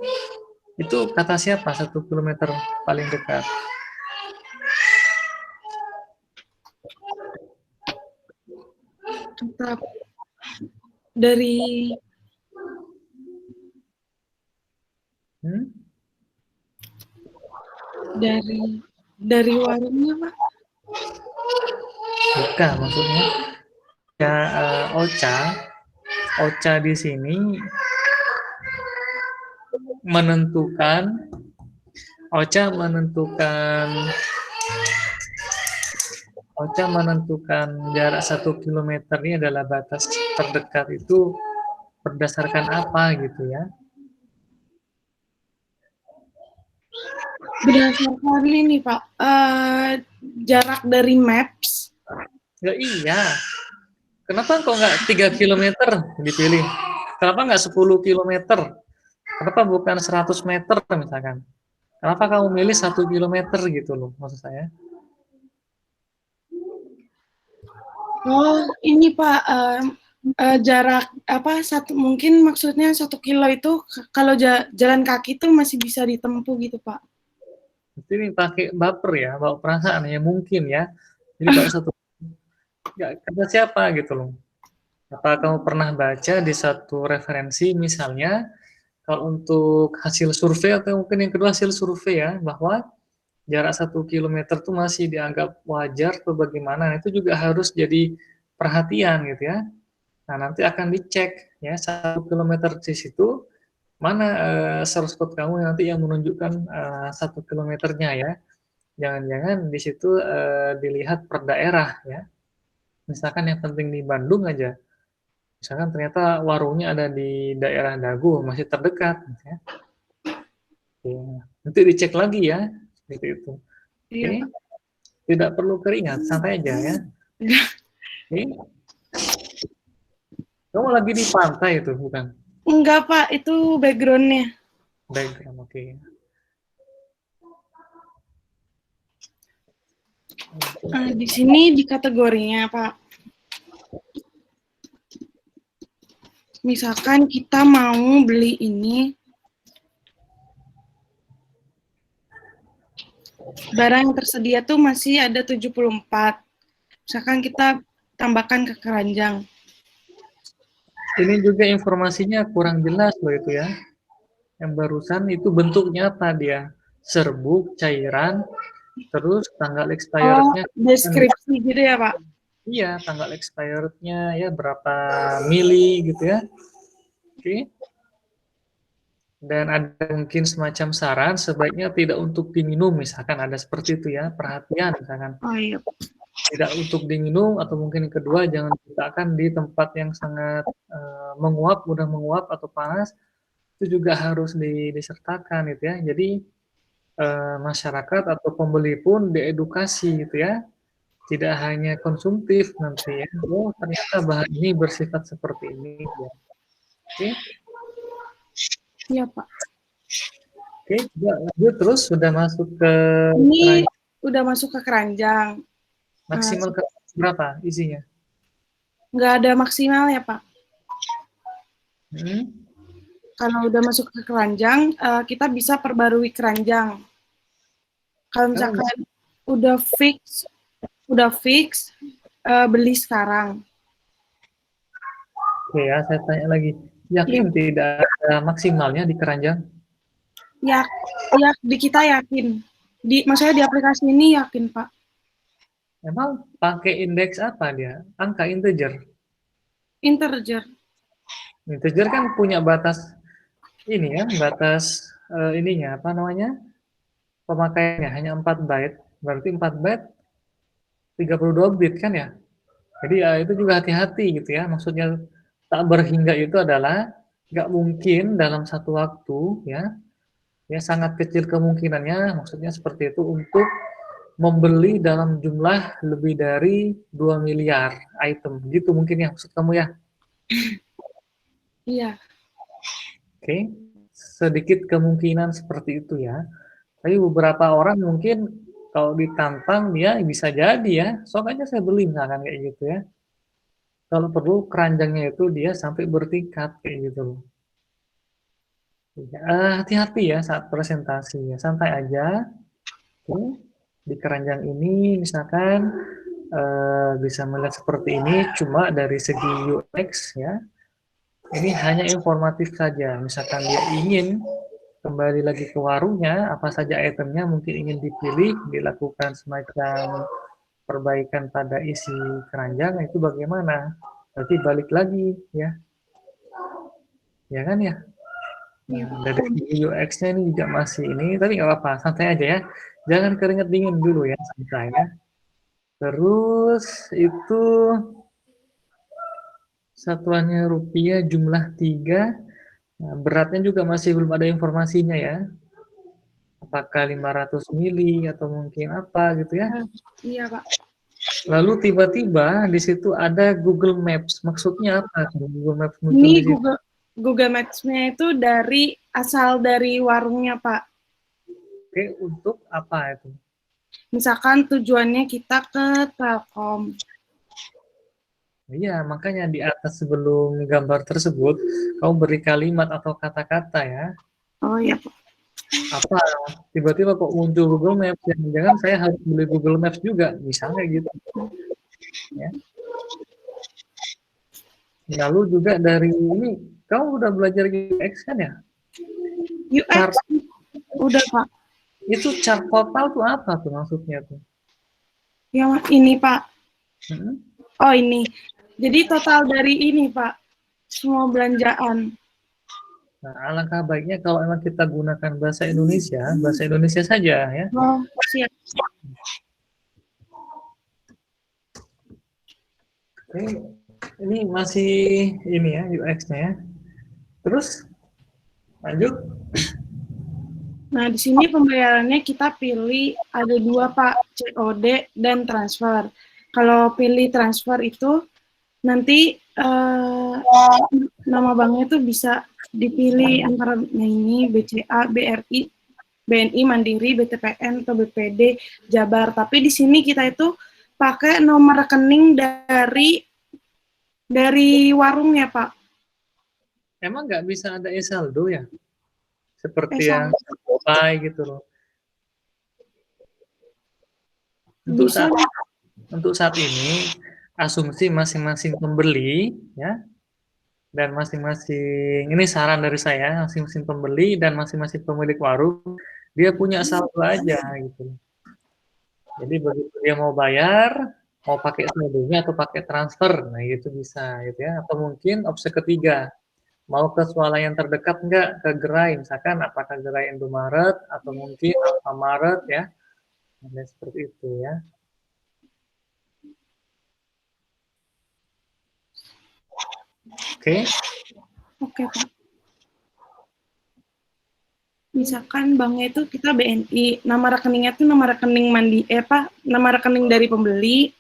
Itu kata siapa 1 kilometer paling dekat? Tetap dari dari warungnya, Pak. Bukan, maksudnya ya Ocha di sini menentukan jarak 1 kilometer ini adalah batas terdekat itu berdasarkan apa gitu ya? Berdasarkan ini, Pak, jarak dari Maps. Ya iya. Kenapa kok nggak 3 kilometer dipilih? Kenapa nggak 10 kilometer? Kenapa bukan 100 meter misalkan? Kenapa kamu milih 1 kilometer gitu loh maksud saya? Oh, ini Pak, jarak mungkin maksudnya 1 kilo itu kalau jalan kaki itu masih bisa ditempuh gitu, Pak. Ini pakai baper ya, bawa perasaan ya mungkin ya. Jadi kalau nggak kata siapa gitu loh. Apa kamu pernah baca di satu referensi misalnya kalau untuk hasil survei atau mungkin yang kedua hasil survei ya bahwa jarak 1 kilometer itu masih dianggap wajar atau bagaimana itu juga harus jadi perhatian gitu ya. Nah nanti akan dicek ya 1 kilometer di situ mana source code kamu nanti yang menunjukkan 1 kilometernya ya. Jangan-jangan di situ dilihat per daerah ya. Misalkan yang penting di Bandung aja. Misalkan ternyata warungnya ada di daerah Dago, masih terdekat. Ya. Ya. Nanti dicek lagi ya, seperti itu. Iya, Oke. Pak. Tidak perlu keringat, santai aja ya. Oke. Kamu lagi di pantai itu, bukan? Enggak, Pak, itu background-nya. Background, oke. Di sini di kategorinya, Pak. Misalkan kita mau beli ini, barang yang tersedia tuh masih ada 74. Misalkan kita tambahkan ke keranjang. Ini juga informasinya kurang jelas loh itu ya. Yang barusan itu bentuknya apa dia? Serbuk, cairan, terus tanggal expirednya. Deskripsi gitu ya, Pak? Iya, tanggal expirednya ya berapa mili gitu ya. Oke. Dan ada mungkin semacam saran sebaiknya tidak untuk diminum, misalkan ada seperti itu ya, perhatian misalkan. Oh iya. Tidak untuk diminum, atau mungkin yang kedua jangan diletakkan di tempat yang sangat menguap, mudah menguap atau panas, itu juga harus disertakan gitu ya. Jadi masyarakat atau pembeli pun diedukasi gitu ya. Tidak hanya konsumtif nanti ya, oh ternyata bahan ini bersifat seperti ini ya. Oke. Iya, Pak. Oke, lanjut terus sudah masuk ke ini udah masuk ke keranjang. Maksimal ke berapa isinya? Nggak ada maksimal ya, Pak. Hmm? Kalau udah masuk ke keranjang, kita bisa perbarui keranjang. Kalau misalkan udah fix, beli sekarang. Oke ya, saya tanya lagi. Yakin tidak ada maksimalnya di keranjang? Ya, di kita yakin. Maksudnya di aplikasi ini yakin, Pak. Emang pakai indeks apa dia? Angka integer? Integer. Integer kan punya batas ini ya, batas ininya apa namanya? Pemakaiannya hanya 4 byte. Berarti 4 byte 32 bit kan ya? Jadi ya itu juga hati-hati gitu ya. Maksudnya tak berhingga itu adalah nggak mungkin dalam satu waktu ya sangat kecil kemungkinannya, maksudnya seperti itu untuk membeli dalam jumlah lebih dari 2 miliar item gitu mungkin ya maksud kamu ya. Iya. Oke, sedikit kemungkinan seperti itu ya. Tapi beberapa orang mungkin kalau ditantang dia bisa jadi ya, soalnya saya beli misalkan kayak gitu ya. Kalau perlu keranjangnya itu dia sampai bertingkat kayak gitu loh. Hati-hati ya saat presentasi ya, santai aja. Oke. Di keranjang ini misalkan bisa melihat seperti ini, cuma dari segi UX ya, ini hanya informatif saja. Misalkan dia ingin kembali lagi ke warungnya, apa saja itemnya mungkin ingin dipilih, dilakukan semacam perbaikan pada isi keranjang, itu bagaimana? Berarti balik lagi ya. Ya kan ya? Nah, dari UX-nya ini juga masih ini, tapi nggak apa-apa, santai aja ya. Jangan keringat dingin dulu ya, santai ya. Terus itu satuannya rupiah jumlah 3. Nah, beratnya juga masih belum ada informasinya ya. Apakah 500 mili atau mungkin apa gitu ya. Iya, Pak. Lalu tiba-tiba di situ ada Google Maps. Maksudnya apa? Google Maps muncul Ini di situ. Google Maps-nya itu asal dari warungnya, Pak. Oke, untuk apa itu? Misalkan tujuannya kita ke Telkom. Iya, makanya di atas sebelum gambar tersebut, kamu beri kalimat atau kata-kata ya. Oh iya, Pak. Apa? Tiba-tiba kok muncul Google Maps, jangan-jangan saya harus beli Google Maps juga, misalnya gitu. Ya. Lalu juga dari ini, kamu udah belajar UX kan ya? UX, udah Pak. Itu chart total tuh apa tuh maksudnya tuh? Yang ini Pak. Oh ini. Jadi total dari ini Pak, semua belanjaan. Nah, alangkah baiknya kalau memang kita gunakan bahasa Indonesia saja ya. Oh, siap. Oke, ini masih ini ya UX-nya ya. Terus lanjut. Nah, di sini pembayarannya kita pilih ada dua, Pak, COD dan transfer. Kalau pilih transfer itu nanti nama banknya tuh bisa dipilih antara ini BCA, BRI, BNI, Mandiri, BTPN, atau BPD, Jabar. Tapi di sini kita itu pakai nomor rekening dari warungnya, Pak. Emang nggak bisa ada e-saldo ya? Seperti yang Saldo. Shopify gitu loh. Bisa. Untuk saat ini asumsi masing-masing pembeli ya, dan masing-masing ini saran dari saya, masing-masing pembeli dan masing-masing pemilik warung dia punya saldo aja gitu. Jadi begitu dia mau bayar, mau pakai saldonya atau pakai transfer, nah itu bisa gitu ya. Atau mungkin opsi ketiga, mau ke swalayan terdekat enggak, ke gerai, misalkan apakah gerai Indomaret atau mungkin Alfamaret ya, dan seperti itu ya. Oke. Oke, Pak. Misalkan banknya itu kita BNI, nama rekeningnya itu nama rekening nama rekening dari pembeli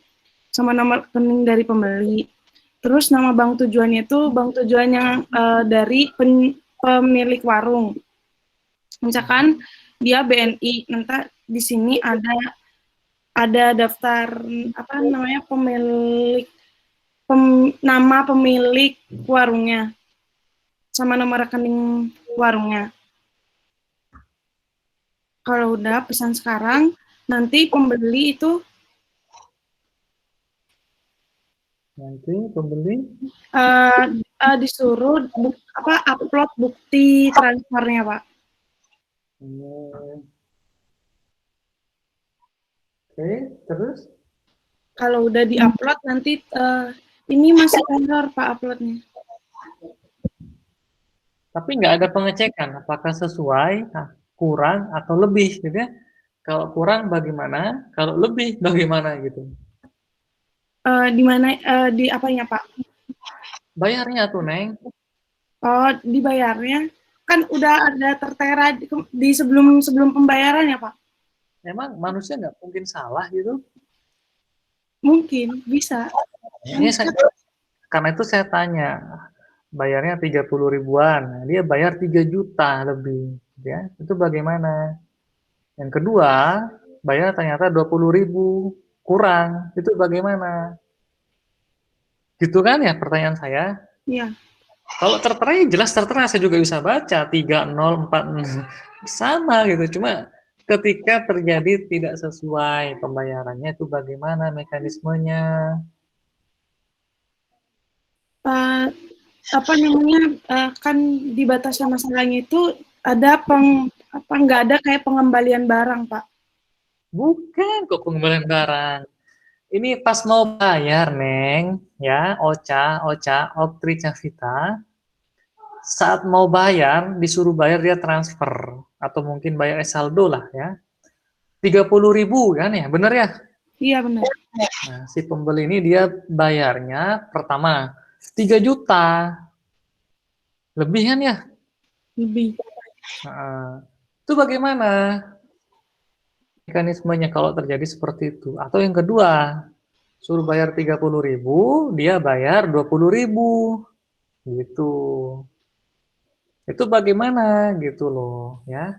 sama nama rekening dari pembeli. Terus nama bank tujuannya itu bank tujuan yang dari pemilik warung. Misalkan dia BNI, nanti di sini ada daftar apa namanya nama pemilik warungnya sama nama rekening warungnya. Kalau udah pesan sekarang, nanti pembeli itu disuruh upload bukti transfernya, Pak. Oke, terus? Kalau udah diupload nanti ini masih error, Pak, uploadnya. Tapi nggak ada pengecekan apakah sesuai, kurang atau lebih gitu ya. Kalau kurang bagaimana, kalau lebih bagaimana gitu. Di mana di apanya, Pak? Bayarnya tuh, Neng. Oh, dibayarnya kan udah ada tertera di sebelum pembayaran ya, Pak? Emang manusia nggak mungkin salah gitu? Mungkin, bisa. Karena itu saya tanya, bayarnya 30 ribuan, dia bayar 3 juta lebih, ya itu bagaimana? Yang kedua, bayar ternyata 20 ribu, kurang, itu bagaimana? Gitu kan ya pertanyaan saya? Iya. Kalau tertera ya jelas tertera, saya juga bisa baca 30, 4, sama gitu. Cuma ketika terjadi tidak sesuai pembayarannya itu bagaimana mekanismenya? Apa namanya kan di batasan masalahnya itu ada nggak ada kayak pengembalian barang, Pak? Bukan kok pengembalian barang. Ini pas mau bayar, Neng, ya, Ocha, Oktri Cavita, saat mau bayar, disuruh bayar dia transfer, atau mungkin bayar saldo lah ya, 30 ribu kan ya, bener ya? Iya, benar. Nah, si pembeli ini dia bayarnya pertama 3 juta, lebih kan ya? Lebih. Nah, itu bagaimana mekanismenya kalau terjadi seperti itu? Atau yang kedua, suruh bayar 30 ribu, dia bayar 20 ribu, gitu. Itu bagaimana gitu loh ya.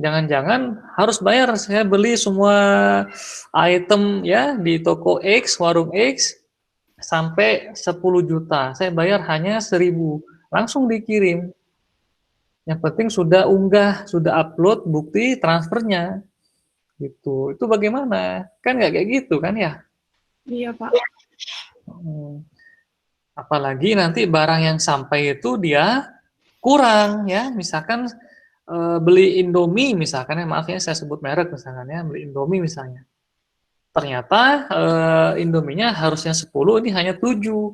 Jangan-jangan harus bayar, saya beli semua item ya di toko X, warung X sampai 10 juta. Saya bayar hanya 1.000, langsung dikirim. Yang penting sudah unggah, sudah upload bukti transfernya. Gitu. Itu bagaimana? Kan nggak kayak gitu kan ya? Iya, Pak. Apalagi nanti barang yang sampai itu dia kurang ya, misalkan beli Indomie misalkan ya, maaf ya saya sebut merek misalkan ya, beli Indomie misalnya. Ternyata Indominya harusnya 10, ini hanya 7.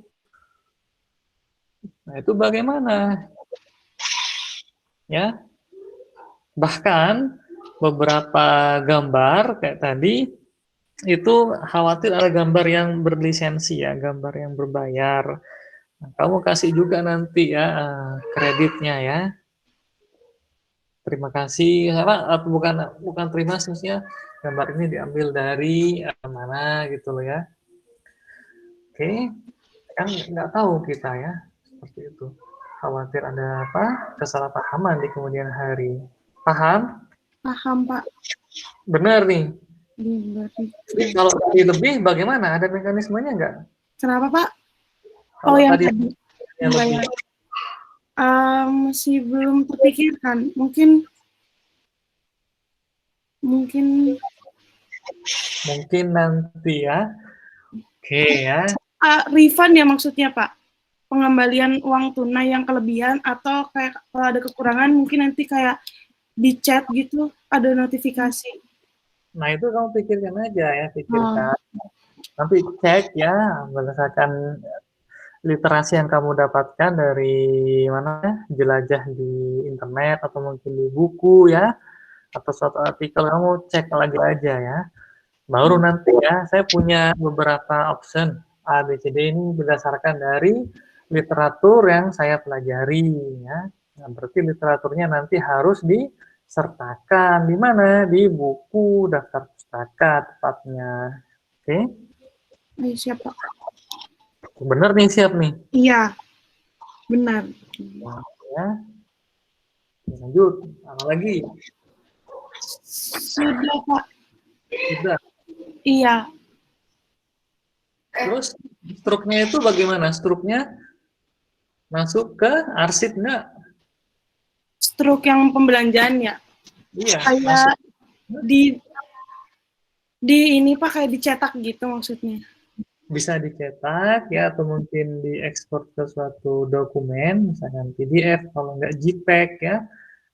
Nah, itu bagaimana? ya. Bahkan beberapa gambar kayak tadi itu khawatir ada gambar yang berlisensi ya, gambar yang berbayar. Nah, kamu kasih juga nanti ya kreditnya ya. Terima kasih, apa bukan bukan terima kasihnya, gambar ini diambil dari mana gitu loh ya. Oke, kan nggak tahu kita ya seperti itu. Khawatir ada apa kesalahpahaman di kemudian hari. Paham? Paham, Pak. Benar nih. Berarti. Jadi kalau tadi lebih bagaimana? Ada mekanismenya nggak? Kenapa, Pak? Kalau Oh, yang tadi tadi. yang lebih. Masih belum terpikirkan. Mungkin nanti ya. Oke ya. Refund ya maksudnya, Pak? Pengembalian uang tunai yang kelebihan atau kayak kalau ada kekurangan mungkin nanti kayak di chat gitu ada notifikasi. Nah itu kamu pikirkan aja ya, pikirkan. Nanti cek ya berdasarkan literasi yang kamu dapatkan dari mana, jelajah di internet atau mungkin di buku ya, atau suatu artikel, kamu cek lagi aja ya. Baru nanti ya, saya punya beberapa option A, B, C, D ini berdasarkan dari literatur yang saya pelajari ya. Nah, berarti literaturnya nanti harus disertakan di mana? Di buku daftar pustaka tepatnya. Oke? Ayo, siap, Pak. Bener nih, siap nih. Iya, benar. Ya. Lanjut, apa lagi? Sudah, Pak. Sudah. Iya. Terus struknya itu bagaimana? Struknya masuk ke arsip nggak? Struk yang pembelanjaan ya? Iya. Kayak Masuk. di ini Pak, kayak dicetak gitu maksudnya. Bisa dicetak ya, atau mungkin diekspor ke suatu dokumen, misalkan PDF, kalau nggak JPEG ya,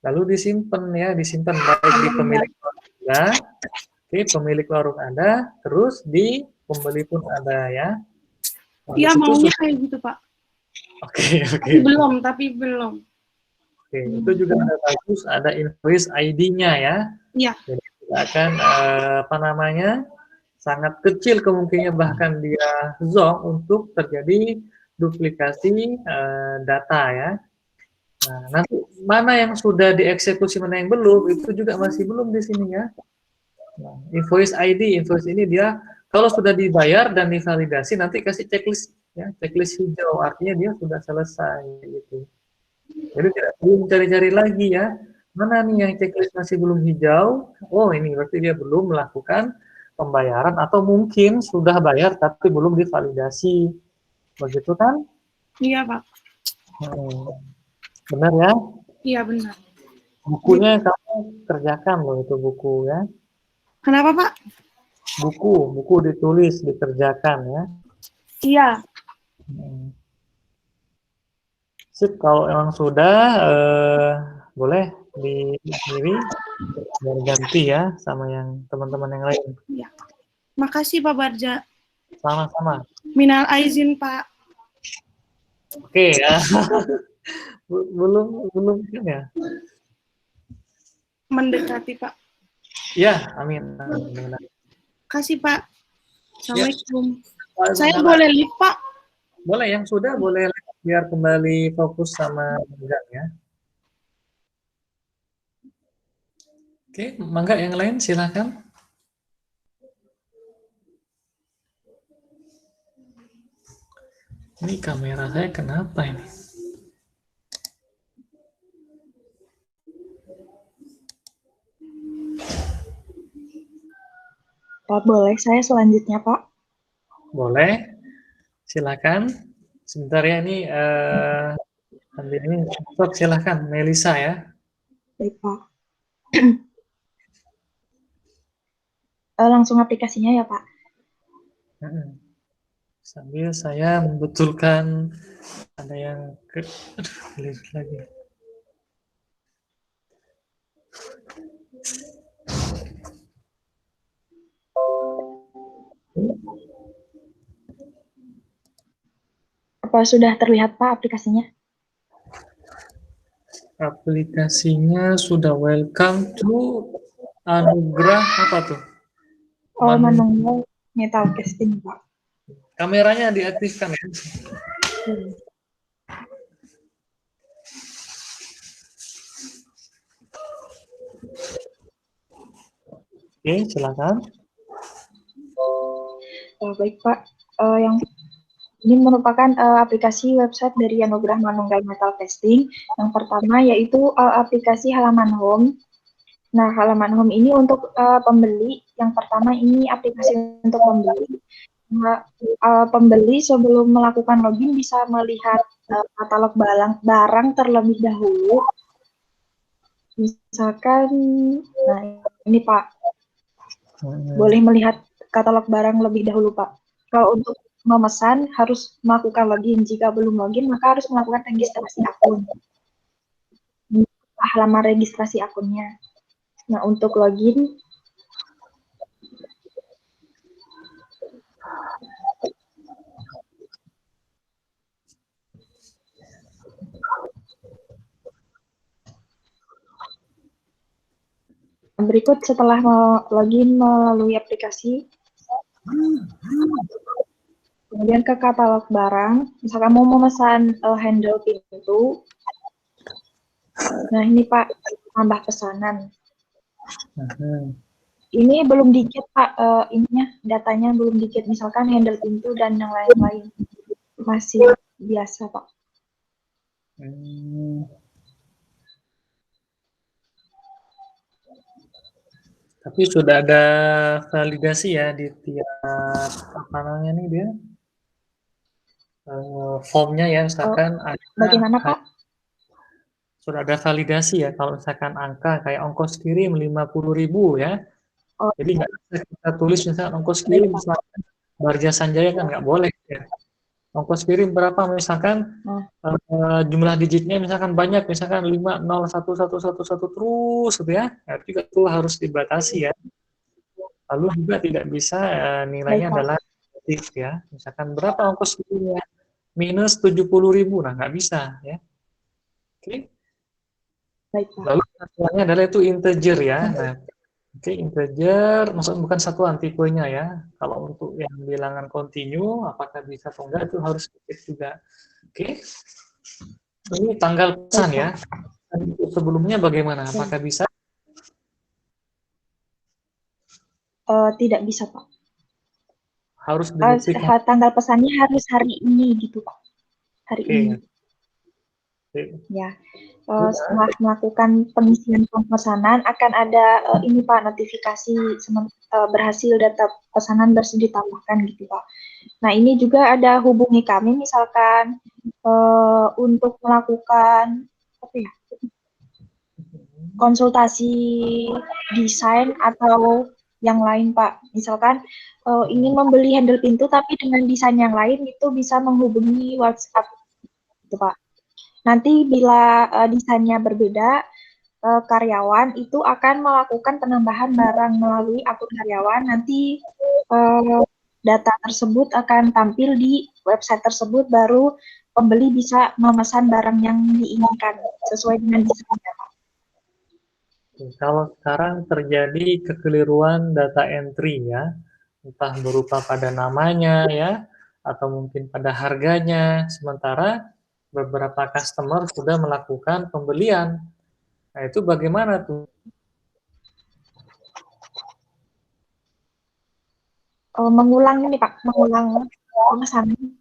lalu disimpan ya, disimpan baik di pemilik warung ada, pemilik warung ada, terus di pembeli pun ada ya. Iya, maunya kayak gitu Pak. Oke. Tapi belum. Oke, itu juga ada bagus, ada invoice ID-nya ya. Iya. Jadi tidak akan sangat kecil kemungkinannya bahkan dia zonk untuk terjadi duplikasi data ya. Nah, nanti mana yang sudah dieksekusi, mana yang belum, itu juga masih belum di sini ya. Nah, invoice ini dia kalau sudah dibayar dan divalidasi nanti kasih checklist ya, checklist hijau, artinya dia sudah selesai gitu. Jadi tidak perlu mencari-cari lagi ya. Mana nih yang checklist masih belum hijau? Oh, ini berarti dia belum melakukan pembayaran atau mungkin sudah bayar tapi belum divalidasi. Begitu kan? Iya, Pak. Benar ya? Iya, benar. Bukunya kamu kerjakan loh, itu buku ya. Kenapa, Pak? Buku ditulis, dikerjakan ya. Iya. Sip, kalau emang sudah boleh diakhiri biar ganti ya sama yang teman-teman yang lain. Iya. Makasih Pak Barja. Sama-sama. Minal aizin Pak. Oke ya. belum kan ya? Mendekati Pak. Ya, amin. Kasih Pak. Assalamualaikum. Ya. Saya boleh live Pak? Boleh, yang sudah boleh biar kembali fokus sama enggak ya. Oke, mangga yang lain silakan. Ini kamera saya kenapa ini? Pak, boleh saya selanjutnya, Pak? Boleh, silakan. Sebentar ya, ini silakan Melisa ya. Baik, Pak. Langsung aplikasinya ya, Pak? Sambil saya membetulkan ada yang lagi. Apa sudah terlihat Pak aplikasinya? Aplikasinya sudah welcome to Anugerah apa tuh? Manual metal casting, Pak. Kameranya diaktifkan ya. Oke, silakan. Baik, Pak. Yang ini merupakan aplikasi website dari Anugerah Manunggal Metal Casting. Yang pertama yaitu aplikasi halaman home. Nah, halaman home ini untuk pembeli. Yang pertama ini aplikasi untuk pembeli. Nah, pembeli sebelum melakukan login bisa melihat katalog barang terlebih dahulu. Misalkan, nah ini Pak, boleh melihat katalog barang lebih dahulu Pak. Kalau untuk memesan harus melakukan login. Jika belum login maka harus melakukan registrasi akun. Di halaman registrasi akunnya. Nah, untuk login berikut setelah login melalui aplikasi, kemudian ke katalog barang, misalkan mau memesan handle pintu, nah ini Pak, tambah pesanan. Ini belum dikit Pak, ininya datanya belum dikit, misalkan handle pintu dan yang lain-lain, masih biasa Pak. Tapi sudah ada validasi ya di tiap apa namanya nih dia formnya ya, misalkan bagaimana Pak? Sudah ada validasi ya kalau misalkan angka kayak ongkos kirim 50.000 ya. Jadi nggak bisa kita tulis misalkan ongkos kirim misalkan Barja Sanjaya kan nggak boleh ya. Ongkos kirim berapa misalkan jumlah digitnya misalkan banyak, misalkan 5011111 terus gitu ya. Nah, juga itu harus dibatasi ya. Lalu juga tidak bisa nilainya adalah negatif ya. Misalkan berapa ongkos kirimnya? Minus 70.000. Nah, nggak bisa ya. Oke. Lalu satuannya adalah itu integer ya. Nah, oke, integer maksudnya bukan satuan tipenya ya. Kalau untuk yang bilangan kontinu apakah bisa atau enggak itu harus dicek juga. Oke. Ini tanggal pesan ya. Sebelumnya bagaimana? Apakah bisa? Tidak bisa Pak. Harus dibuktikan. Tanggal pesannya harus hari ini gitu Pak. Hari ini. Ya. Setelah melakukan pengisian pemesanan akan ada ini Pak, notifikasi berhasil data pesanan bersedia ditambahkan gitu Pak. Nah, ini juga ada hubungi kami misalkan untuk melakukan apa ya, konsultasi desain atau yang lain Pak. Misalkan ingin membeli handle pintu tapi dengan desain yang lain, itu bisa menghubungi WhatsApp gitu Pak. Nanti bila desainnya berbeda, karyawan itu akan melakukan penambahan barang melalui akun karyawan. Nanti data tersebut akan tampil di website tersebut, baru pembeli bisa memesan barang yang diinginkan sesuai dengan desainnya. Kalau sekarang terjadi kekeliruan data entry ya, entah berupa pada namanya ya, atau mungkin pada harganya, sementara beberapa customer sudah melakukan pembelian. Nah, itu bagaimana tuh? Mengulang ini Pak, mengulang pemesanan.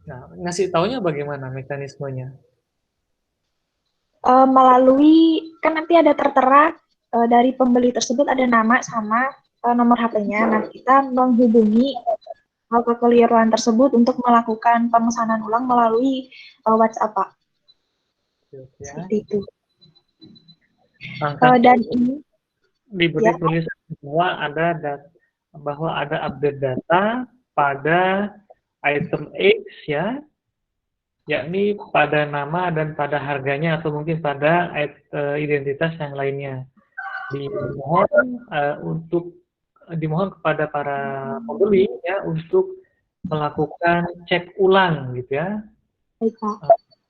Nah, ngasih taunya bagaimana mekanismenya? Melalui, kan nanti ada tertera dari pembeli tersebut ada nama sama nomor HP-nya. Nah, kita menghubungi kekeliruan tersebut untuk melakukan pemesanan ulang melalui WhatsApp, Pak. Seperti itu. Dan ini diberi tulisan bahwa ada update data pada item X ya, yakni pada nama dan pada harganya atau mungkin pada identitas yang lainnya. Dimohon kepada para pembeli ya untuk melakukan cek ulang gitu ya.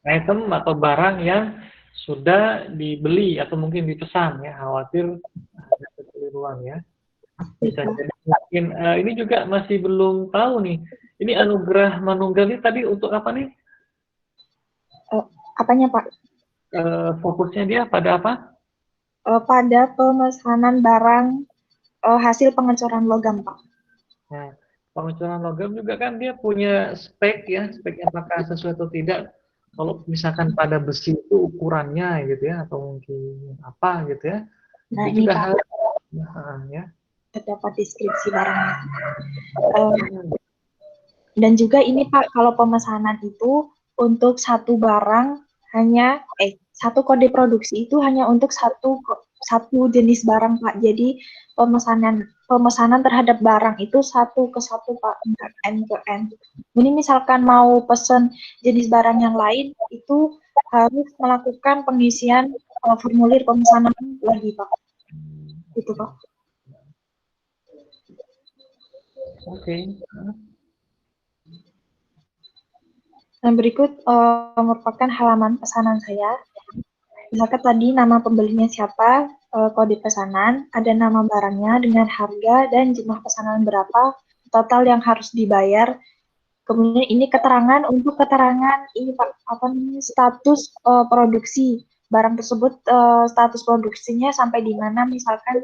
Item atau barang yang sudah dibeli atau mungkin dipesan ya, khawatir ada kekeliruan ya. Bisa jadi mungkin ini juga masih belum tahu nih. Ini anugerah manunggal ini tadi untuk apa nih? Apanya Pak? Fokusnya dia pada apa? Pada pemesanan barang hasil pengecoran logam Pak. Nah, pengecoran logam juga kan dia punya spek ya, speknya apakah sesuai atau tidak. Kalau misalkan pada besi itu ukurannya gitu ya, atau mungkin apa gitu ya, Nah, itu ini juga Pak, harus ya. terdapat deskripsi barangnya. Dan juga ini Pak, kalau pemesanan itu untuk satu barang hanya satu kode produksi itu hanya untuk satu jenis barang Pak. Jadi pemesanan terhadap barang itu satu ke satu Pak, enggak end to end. Ini misalkan mau pesen jenis barang yang lain itu harus melakukan pengisian formulir pemesanan lagi Pak. Itu Pak. Oke. Dan berikut merupakan halaman pesanan saya. Misalkan tadi nama pembelinya siapa, kode pesanan, ada nama barangnya dengan harga dan jumlah pesanan berapa, total yang harus dibayar. Kemudian ini keterangan ini Pak, apa namanya, status produksi barang tersebut, status produksinya sampai di mana, misalkan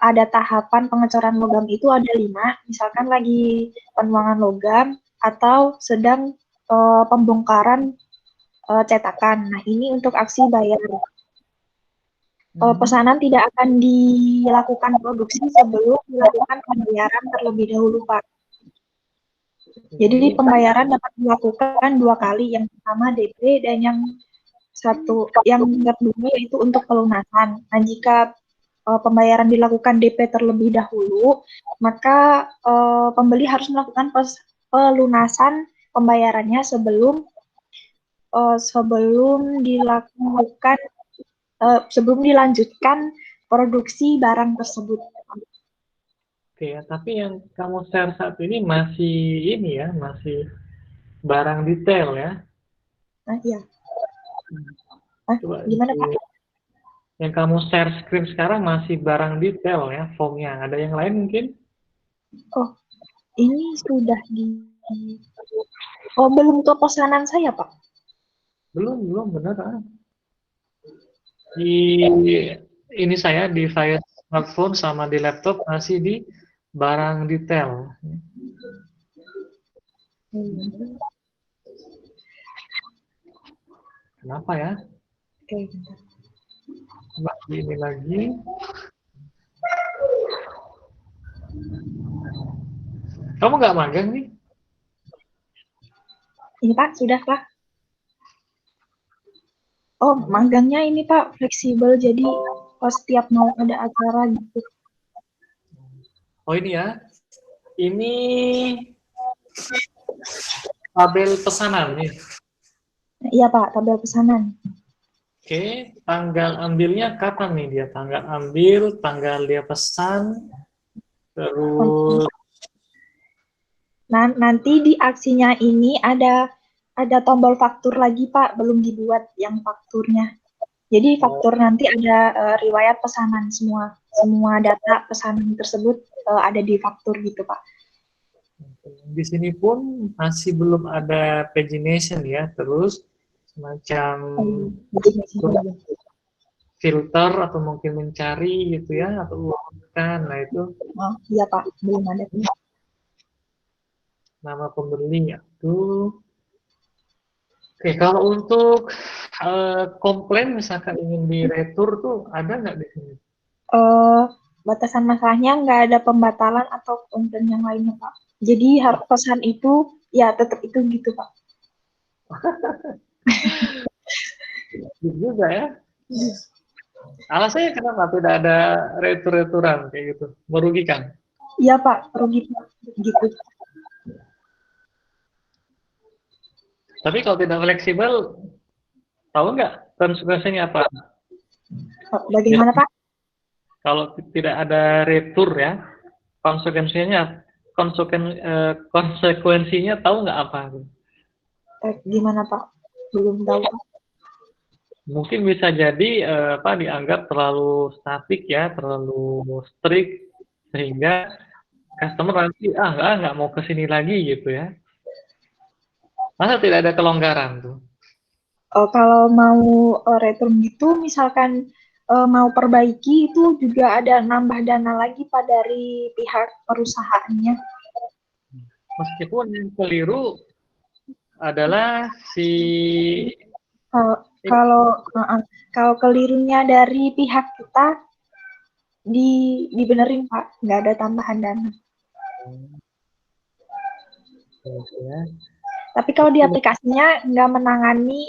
ada tahapan pengecoran logam itu ada 5, misalkan lagi penuangan logam atau sedang pembongkaran cetakan. Nah, ini untuk aksi bayar. Pesanan tidak akan dilakukan produksi sebelum dilakukan pembayaran terlebih dahulu, Pak. Jadi pembayaran dapat dilakukan 2 kali, yang pertama DP dan yang kedua yaitu untuk pelunasan. Nah, jika pembayaran dilakukan DP terlebih dahulu, maka pembeli harus melakukan pelunasan pembayarannya sebelum dilanjutkan produksi barang tersebut. Oke ya, tapi yang kamu share saat ini masih ini ya, masih barang detail ya. Nah, iya. Coba Gimana Pak? Yang kamu share screen sekarang masih barang detail ya, formnya. Ada yang lain mungkin? Oh, ini sudah belum ke pesanan saya, Pak. Belum, benar. Ini saya di file smartphone sama di laptop masih di barang detail. Kenapa ya? Oke, bentar. Coba ini lagi. Kamu nggak magang nih? Ini Pak, sudah Pak. Oh, magangnya ini Pak fleksibel, jadi setiap mau ada acara gitu. Oh ini ya, ini tabel pesanan nih. Iya Pak, tabel pesanan. Oke, tanggal ambilnya kapan nih dia? Tanggal ambil, tanggal dia pesan, terus. Nah, nanti di aksinya ini ada tombol faktur lagi Pak, belum dibuat yang fakturnya. Jadi faktur nanti ada riwayat pesanan semua data pesanan tersebut ada di faktur gitu Pak. Di sini pun masih belum ada pagination ya, terus semacam filter atau mungkin mencari gitu ya, atau urutkan, nah itu. Oh iya Pak, belum ada. Nama pembeli itu. Oke, kalau untuk komplain misalkan ingin diretur tuh ada nggak di sini? Batasan masalahnya nggak ada pembatalan atau komplain yang lainnya Pak. Jadi pesan itu ya tetap itu gitu Pak. Juga ya. Alasannya kenapa tidak ada retur-returan kayak gitu? Merugikan? Iya Pak, merugikan gitu. Tapi kalau tidak fleksibel, tahu nggak konsekuensinya apa? Bagaimana ya, Pak? Kalau tidak ada retur ya, konsekuensinya Gimana Pak? Belum tahu Pak. Mungkin bisa jadi dianggap terlalu statik ya, terlalu strict sehingga customer nanti nggak mau ke sini lagi gitu ya. Masa tidak ada kelonggaran tuh? Kalau mau return gitu, misalkan mau perbaiki itu juga ada nambah dana lagi Pak dari pihak perusahaannya. Meskipun yang keliru adalah si Kalau kelirunya dari pihak kita dibenerin Pak, nggak ada tambahan dana. ya. Tapi kalau di aplikasinya nggak menangani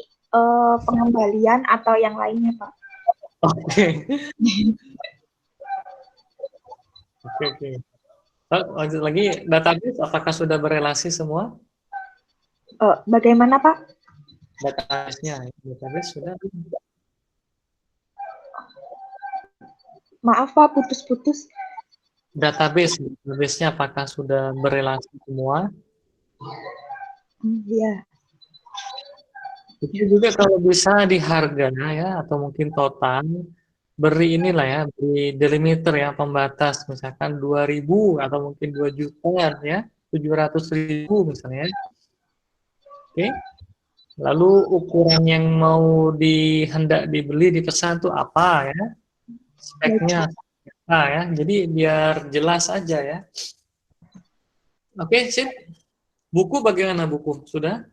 pengembalian atau yang lainnya Pak. Oke. Oke. Lanjut lagi, database apakah sudah berelasi semua? Bagaimana Pak? Database sudah. Maaf Pak, putus-putus. Database-nya apakah sudah berelasi semua? Iya. Itu juga kalau bisa di harga ya, atau mungkin total, beri delimiter ya, pembatas, misalkan 2.000 atau mungkin 2 juta ya, 700.000 misalnya. Oke. Lalu ukuran yang mau hendak dibeli, dipesan tuh apa ya? Speknya apa ya? Jadi biar jelas aja ya. Oke, sip. Buku bagaimana buku? Sudah?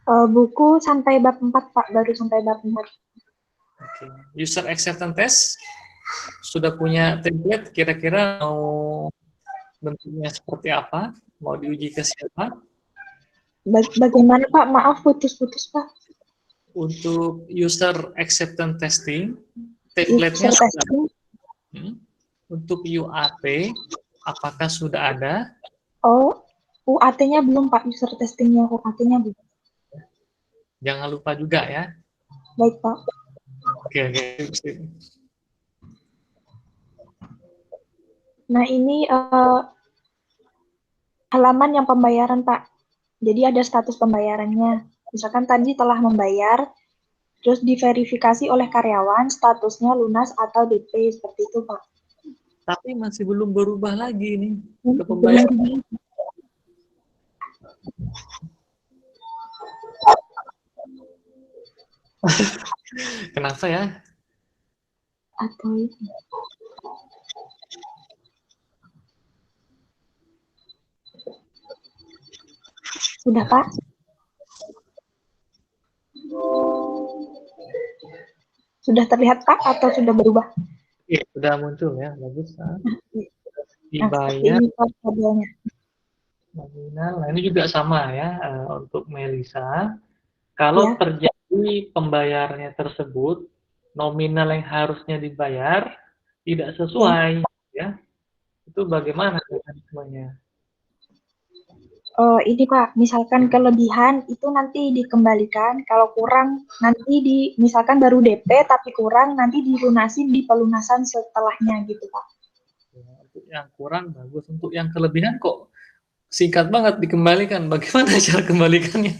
Buku sampai bab 4 Pak, baru sampai bab 4. Oke. User acceptance test sudah punya template, kira-kira mau bentuknya seperti apa? Mau diuji ke siapa? Bagaimana Pak? Maaf putus-putus Pak. Untuk user acceptance testing, template-nya sudah. Untuk UAT, apakah sudah ada? UAT-nya belum Pak, user testingnya UAT-nya belum. Jangan lupa juga ya. Baik Pak. Oke. Nah ini halaman yang pembayaran Pak. Jadi ada status pembayarannya. Misalkan tadi telah membayar, terus diverifikasi oleh karyawan, statusnya lunas atau DP, seperti itu Pak. Tapi masih belum berubah lagi nih ke pembayaran. Kenapa ya? Atau itu. Sudah Pak? Sudah terlihat Pak atau sudah berubah? Iya, sudah muncul ya, bagus. Dibayar. Nah, ini juga sama ya untuk Melisa. Kalau terjadi pembayarannya tersebut, nominal yang harusnya dibayar tidak sesuai, ya. Itu bagaimana mekanismenya? Ini Pak, misalkan kelebihan itu nanti dikembalikan, kalau kurang nanti misalkan baru DP tapi kurang nanti dilunasi di pelunasan setelahnya gitu Pak. Ya, untuk yang kurang bagus, untuk yang kelebihan kok singkat banget dikembalikan. Bagaimana cara kembalikannya?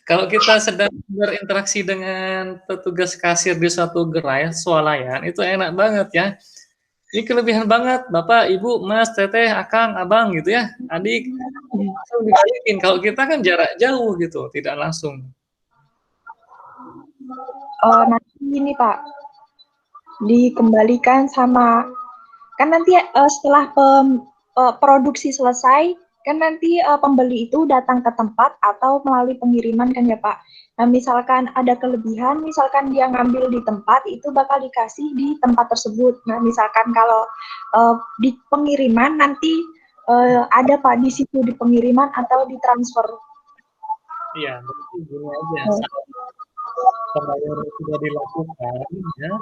Kalau kita sedang berinteraksi dengan petugas kasir di suatu gerai swalayan, itu enak banget ya. Ini kelebihan banget, Bapak, Ibu, Mas, Teteh, Akang, Abang gitu ya, adik. Langsung dibalikin. Kalau kita kan jarak jauh gitu, tidak langsung. Nanti ini Pak, dikembalikan sama, kan nanti setelah produksi selesai, kan nanti pembeli itu datang ke tempat atau melalui pengiriman kan ya Pak. Nah misalkan ada kelebihan, misalkan dia ngambil di tempat, itu bakal dikasih di tempat tersebut. Nah misalkan kalau di pengiriman nanti ada Pak di situ di pengiriman atau di transfer. Iya, berarti gini aja. Pembayaran sudah dilakukan ya.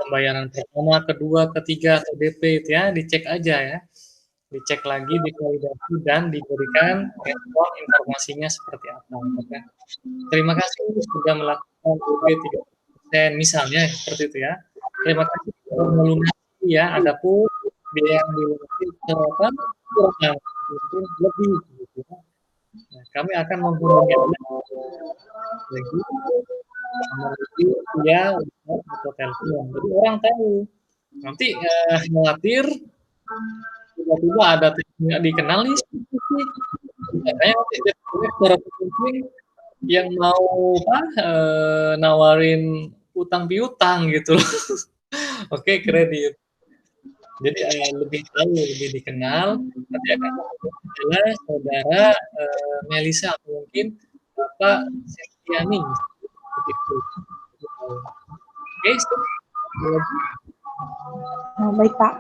Pembayaran pertama, kedua, ketiga atau DP itu ya, dicek aja ya. Dicek lagi, divalidasi, dan diberikan respon informasinya seperti apa. Oke. Terima kasih sudah melakukan DP 30%, misalnya seperti itu ya. Terima kasih sudah melunasi ya, adapun biaya yang dilunasi kurang mungkin lebih gitu ya. Nah, kami akan menghubungi Anda lagi nomor via WhatsApp atau telepon. Jadi orang tahu. Nanti khawatir tiba-tiba ada tidak dikenal nih, makanya nanti para pengunjung yang mau nawarin utang piutang gitu loh. Oke, kredit. Jadi lebih tahu, lebih dikenal. Nanti akan adalah saudara Melisa atau mungkin Bapak Septiani. Begitu. Oke, Nah, baik Pak.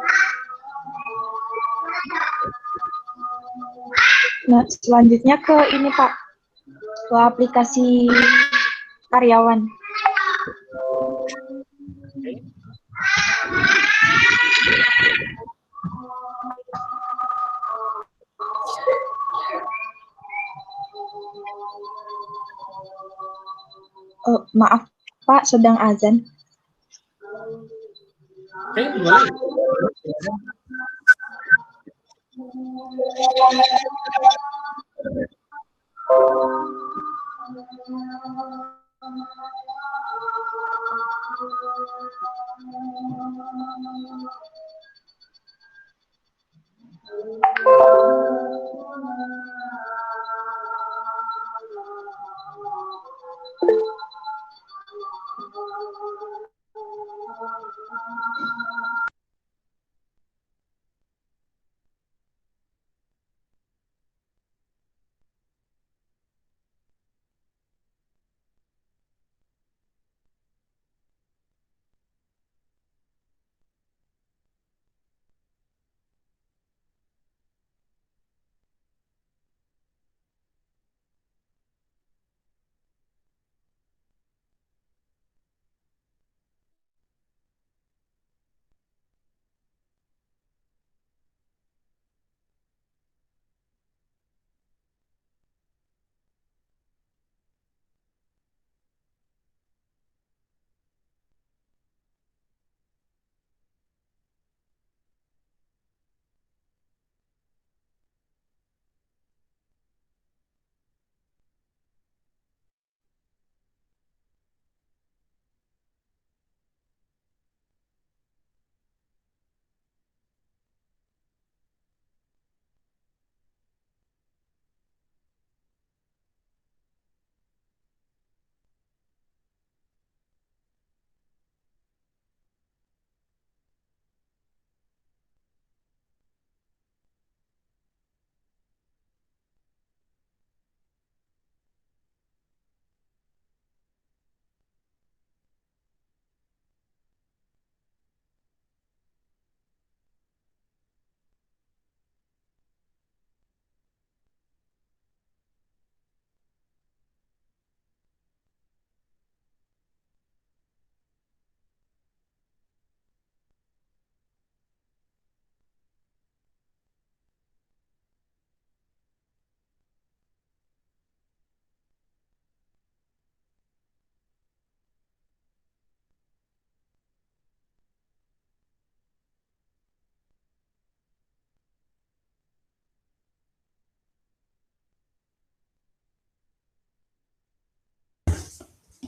Nah, selanjutnya ke ini Pak, ke aplikasi karyawan. Maaf Pak, sedang azan. Oke, boleh.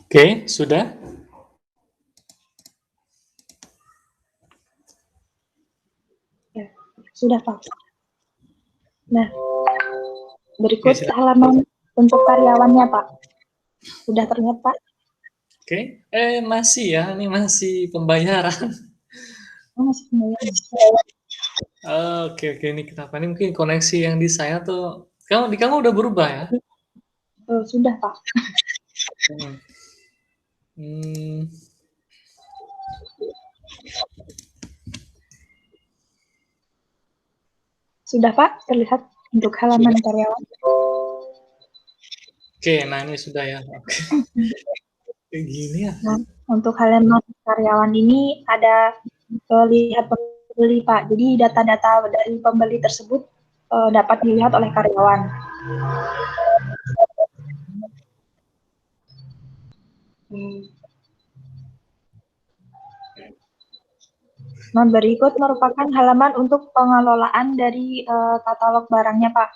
Oke, sudah? Ya, sudah Pak. Nah, berikut Ya, halaman untuk karyawannya Pak. Sudah terlihat Pak? Oke, masih ya, ini masih pembayaran. Oh, masih pembayaran. Oke, ini kenapa? Ini mungkin koneksi yang di saya tuh, kamu udah berubah ya? Sudah Pak. Sudah Pak, terlihat untuk halaman Sudah. karyawan. Oke, nah ini sudah ya. Oke. Kayak gini ya. Nah, untuk halaman karyawan ini ada lihat pembeli Pak. Jadi data-data dari pembeli tersebut dapat dilihat oleh karyawan. Nah, berikut merupakan halaman untuk pengelolaan dari katalog barangnya Pak.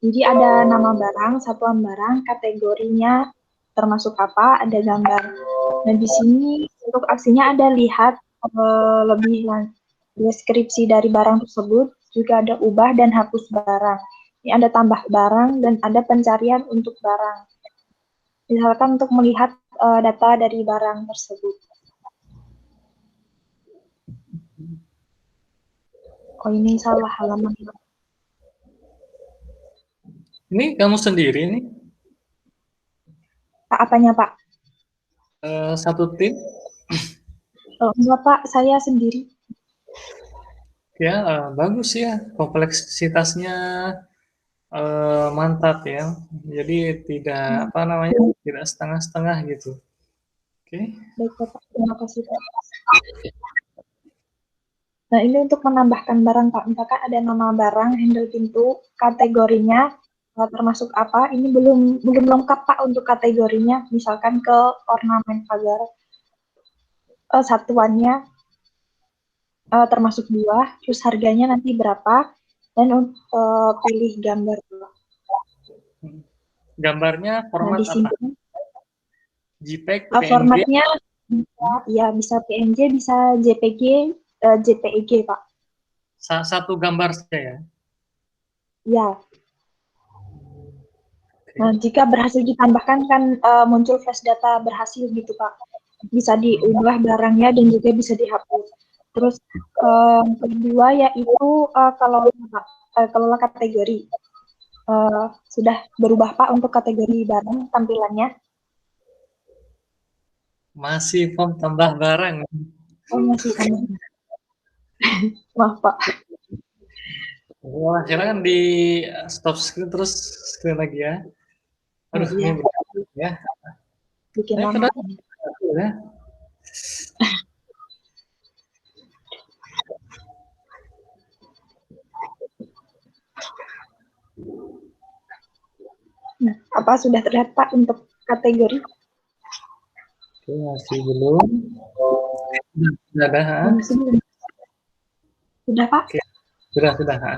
Jadi ada nama barang, satuan barang, kategorinya, termasuk apa, ada gambar. Nah, di sini untuk aksinya ada lihat lebih deskripsi dari barang tersebut, juga ada ubah dan hapus barang. Ini ada tambah barang dan ada pencarian untuk barang. Misalkan untuk melihat data dari barang tersebut. Oh, ini salah halaman. Ini kamu sendiri nih? Pak, apanya, Pak? Satu tim? Enggak, Pak, saya sendiri. Ya, bagus ya. Kompleksitasnya mantap ya. Jadi tidak apa namanya, tidak setengah-setengah gitu. Oke. Baik, Pak. Terima kasih, Pak. Nah, ini untuk menambahkan barang, Pak. Misalkan ada nama barang, handle pintu, kategorinya termasuk apa? Ini belum lengkap, Pak, untuk kategorinya. Misalkan ke ornamen pagar, satuannya termasuk buah, terus harganya nanti berapa, dan pilih gambar. Gambarnya format Nah, di sini apa? JPEG, PNG? formatnya bisa PNG, bisa JPG, JPEG, Pak. Satu gambar saja ya? Ya. Nah, jika berhasil ditambahkan kan muncul flash data berhasil gitu, Pak. Bisa diubah barangnya dan juga bisa dihapus. Terus kedua yaitu kelola kategori. Sudah berubah, Pak, untuk kategori barang tampilannya? Masih form tambah barang. Oh, masih sama. Maaf, Pak. Wah, silakan di stop screen terus screen lagi ya. Aduh, Iya. ini berat ya. Bikin Ya, lama. ya. Nah, apa sudah terlihat, Pak, untuk kategori? Oke, masih belum. Sudah ada, ha? Sudah, Pak? Oke. Sudah. Ha?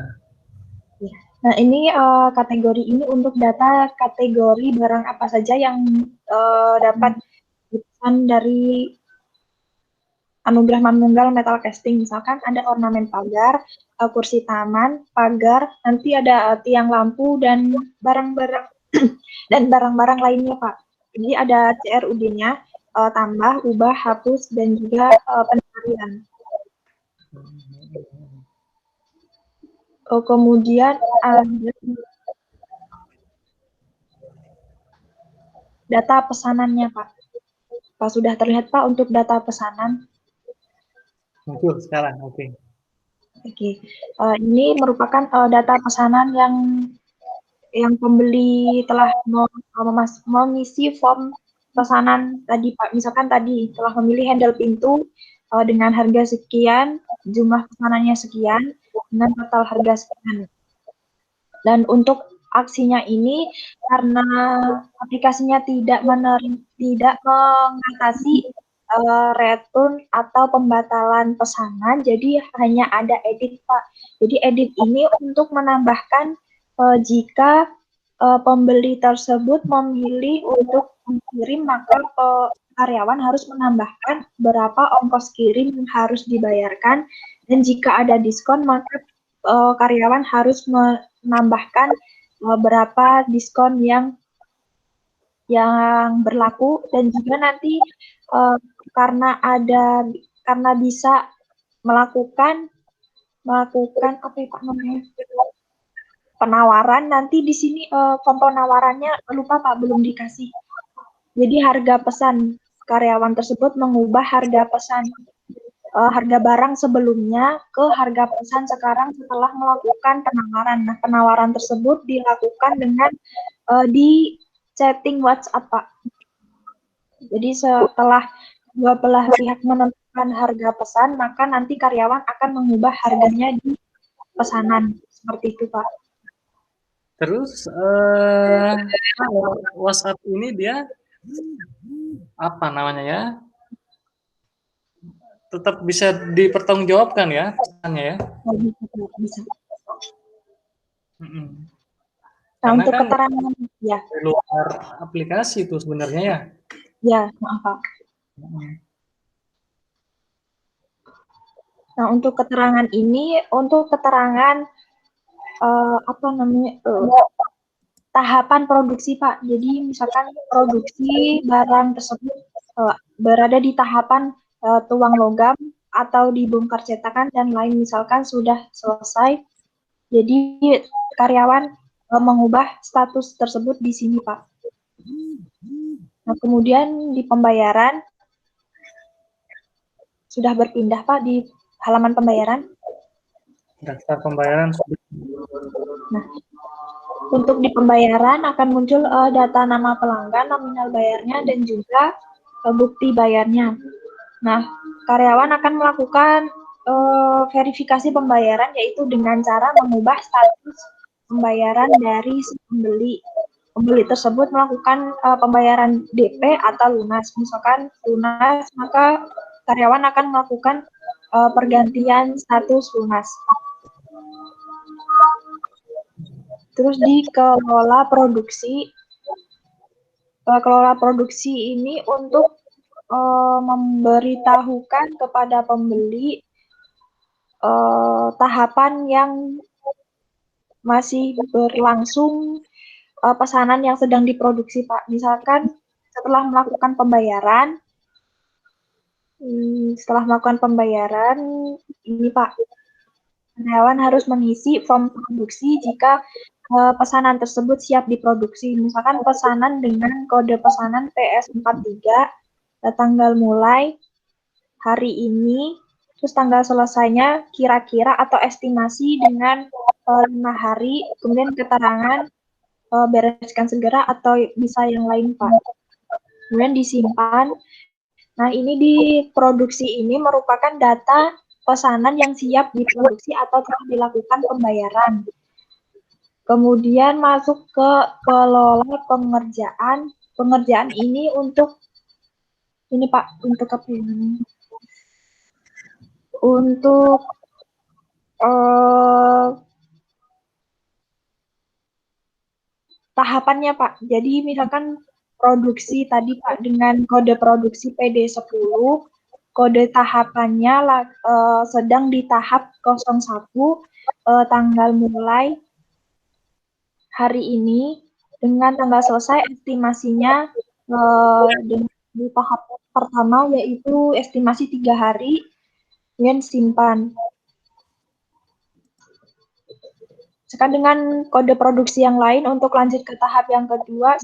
Nah, ini kategori ini untuk data kategori barang apa saja yang dapat dipesan dari Anugerah Manunggal Metal Casting. Misalkan ada ornamen pagar, kursi taman, pagar, nanti ada tiang lampu dan barang-barang dan barang-barang lainnya, Pak. Jadi ada CRUD-nya, tambah, ubah, hapus, dan juga pencarian. Kemudian data pesanannya, Pak. Pak, sudah terlihat, Pak, untuk data pesanan? Muncul sekarang, oke. Oke, ini merupakan data pesanan yang pembeli telah mengisi form pesanan tadi, Pak. Misalkan tadi telah memilih handle pintu dengan harga sekian, jumlah pesanannya sekian, dengan total harga sekian. Dan untuk aksinya ini karena aplikasinya tidak mengatasi return atau pembatalan pesanan, jadi hanya ada edit, Pak. Jadi edit ini untuk menambahkan jika pembeli tersebut memilih untuk mengirim, maka karyawan harus menambahkan berapa ongkos kirim yang harus dibayarkan, dan jika ada diskon maka karyawan harus menambahkan berapa diskon yang berlaku, dan juga nanti karena bisa melakukan apa ya, Pak, namanya, penawaran, nanti di sini kompon penawarannya lupa, Pak, belum dikasih. Jadi harga pesan karyawan tersebut mengubah harga pesan harga barang sebelumnya ke harga pesan sekarang setelah melakukan penawaran. Nah, penawaran tersebut dilakukan dengan di chatting WhatsApp, Pak. Jadi setelah dua belah pihak menentukan harga pesan, maka nanti karyawan akan mengubah harganya di pesanan. Seperti itu, Pak. Terus WhatsApp ini dia apa namanya ya? Tetap bisa dipertanggungjawabkan ya pesannya ya? Bisa. Nah, Karena untuk kan keterangan, ya, di luar aplikasi itu sebenarnya ya. ya, maaf Pak. Nah, untuk keterangan ini, untuk keterangan apa namanya tahapan produksi Pak. Jadi misalkan produksi barang tersebut berada di tahapan tuang logam atau dibongkar cetakan dan lain misalkan sudah selesai. Jadi karyawan mengubah status tersebut di sini Pak. Nah, kemudian di pembayaran sudah berpindah Pak di halaman pembayaran. Daftar pembayaran. Nah, untuk di pembayaran akan muncul data nama pelanggan, nominal bayarnya, dan juga bukti bayarnya. Nah, karyawan akan melakukan verifikasi pembayaran yaitu dengan cara mengubah status pembayaran dari si pembeli. Pembeli tersebut melakukan pembayaran DP atau lunas. Misalkan lunas, maka karyawan akan melakukan pergantian status lunas. Terus di kelola produksi ini untuk memberitahukan kepada pembeli tahapan yang masih berlangsung pesanan yang sedang diproduksi Pak. Misalkan setelah melakukan pembayaran ini Pak, karyawan harus mengisi form produksi jika pesanan tersebut siap diproduksi. Misalkan pesanan dengan kode pesanan PS43, tanggal mulai hari ini, terus tanggal selesainya kira-kira atau estimasi dengan 5 hari, kemudian keterangan bereskan segera atau bisa yang lain Pak. Kemudian disimpan. Nah, ini di produksi ini merupakan data pesanan yang siap diproduksi atau telah dilakukan pembayaran. Kemudian masuk ke kelola pengerjaan. Pengerjaan ini untuk ini Pak, untuk apa ini? Untuk tahapannya Pak. Jadi misalkan produksi tadi Pak dengan kode produksi PD10, kode tahapannya sedang di tahap 01, tanggal mulai hari ini dengan tanggal selesai estimasinya di tahap pertama yaitu estimasi 3 hari, kemudian simpan. Sekarang dengan kode produksi yang lain untuk lanjut ke tahap yang kedua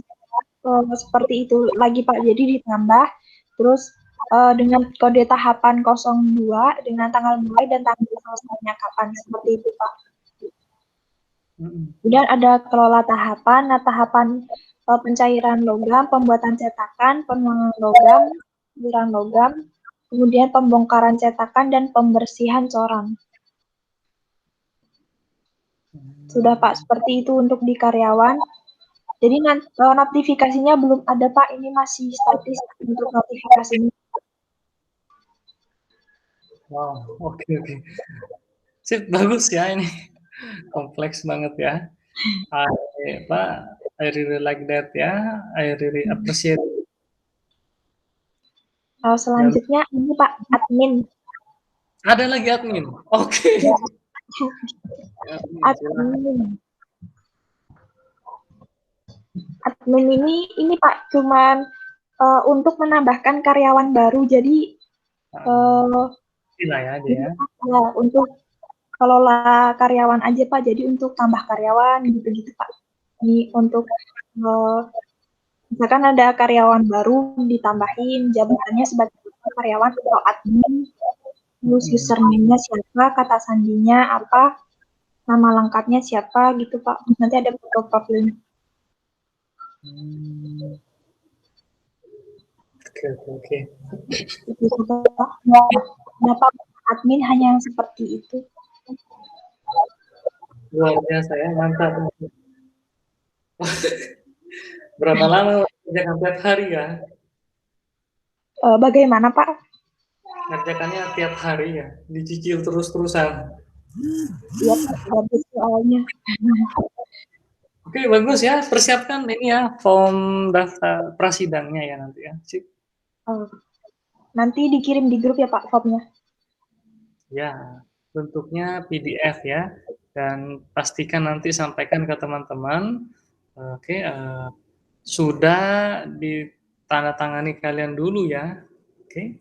seperti itu lagi Pak. Jadi ditambah terus dengan kode tahapan 02 dengan tanggal mulai dan tanggal selesainya kapan seperti itu Pak. Kemudian ada kelola tahapan. Nah, tahapan pencairan logam, pembuatan cetakan, penuangan logam, pembuatan logam, kemudian pembongkaran cetakan dan pembersihan coran. Sudah Pak, seperti itu untuk di karyawan. Jadi notifikasinya belum ada Pak, ini masih statis untuk notifikasinya. Wow, oke. Sip, bagus ya ini. Kompleks banget ya. I really like that ya. I really appreciate. Selanjutnya ini Pak, admin. Ada lagi admin. Oke. Admin. Admin ini Pak cuman untuk menambahkan karyawan baru. Jadi ya dia. Ya, untuk kelola karyawan aja Pak. Jadi untuk tambah karyawan gitu-gitu Pak. Ini untuk misalkan ada karyawan baru ditambahin jabatannya sebagai karyawan atau admin. Terus username-nya siapa, kata sandinya apa, nama lengkapnya siapa gitu Pak. Nanti ada foto profilnya. Oke. Kenapa admin hanya yang seperti itu? Luar biasa ya, mantap. Berapa lama kerjakan tiap hari ya? Bagaimana Pak? Kerjakannya tiap hari ya, dicicil terus-terusan. Iya Pak, habis soalnya. Oke, bagus ya. Persiapkan ini ya form daftar prasidangnya ya nanti ya. Sip. Oh, nanti dikirim di grup ya Pak formnya. Ya, bentuknya PDF ya. Dan pastikan nanti sampaikan ke teman-teman. Oke, sudah ditandatangani kalian dulu ya. Oke.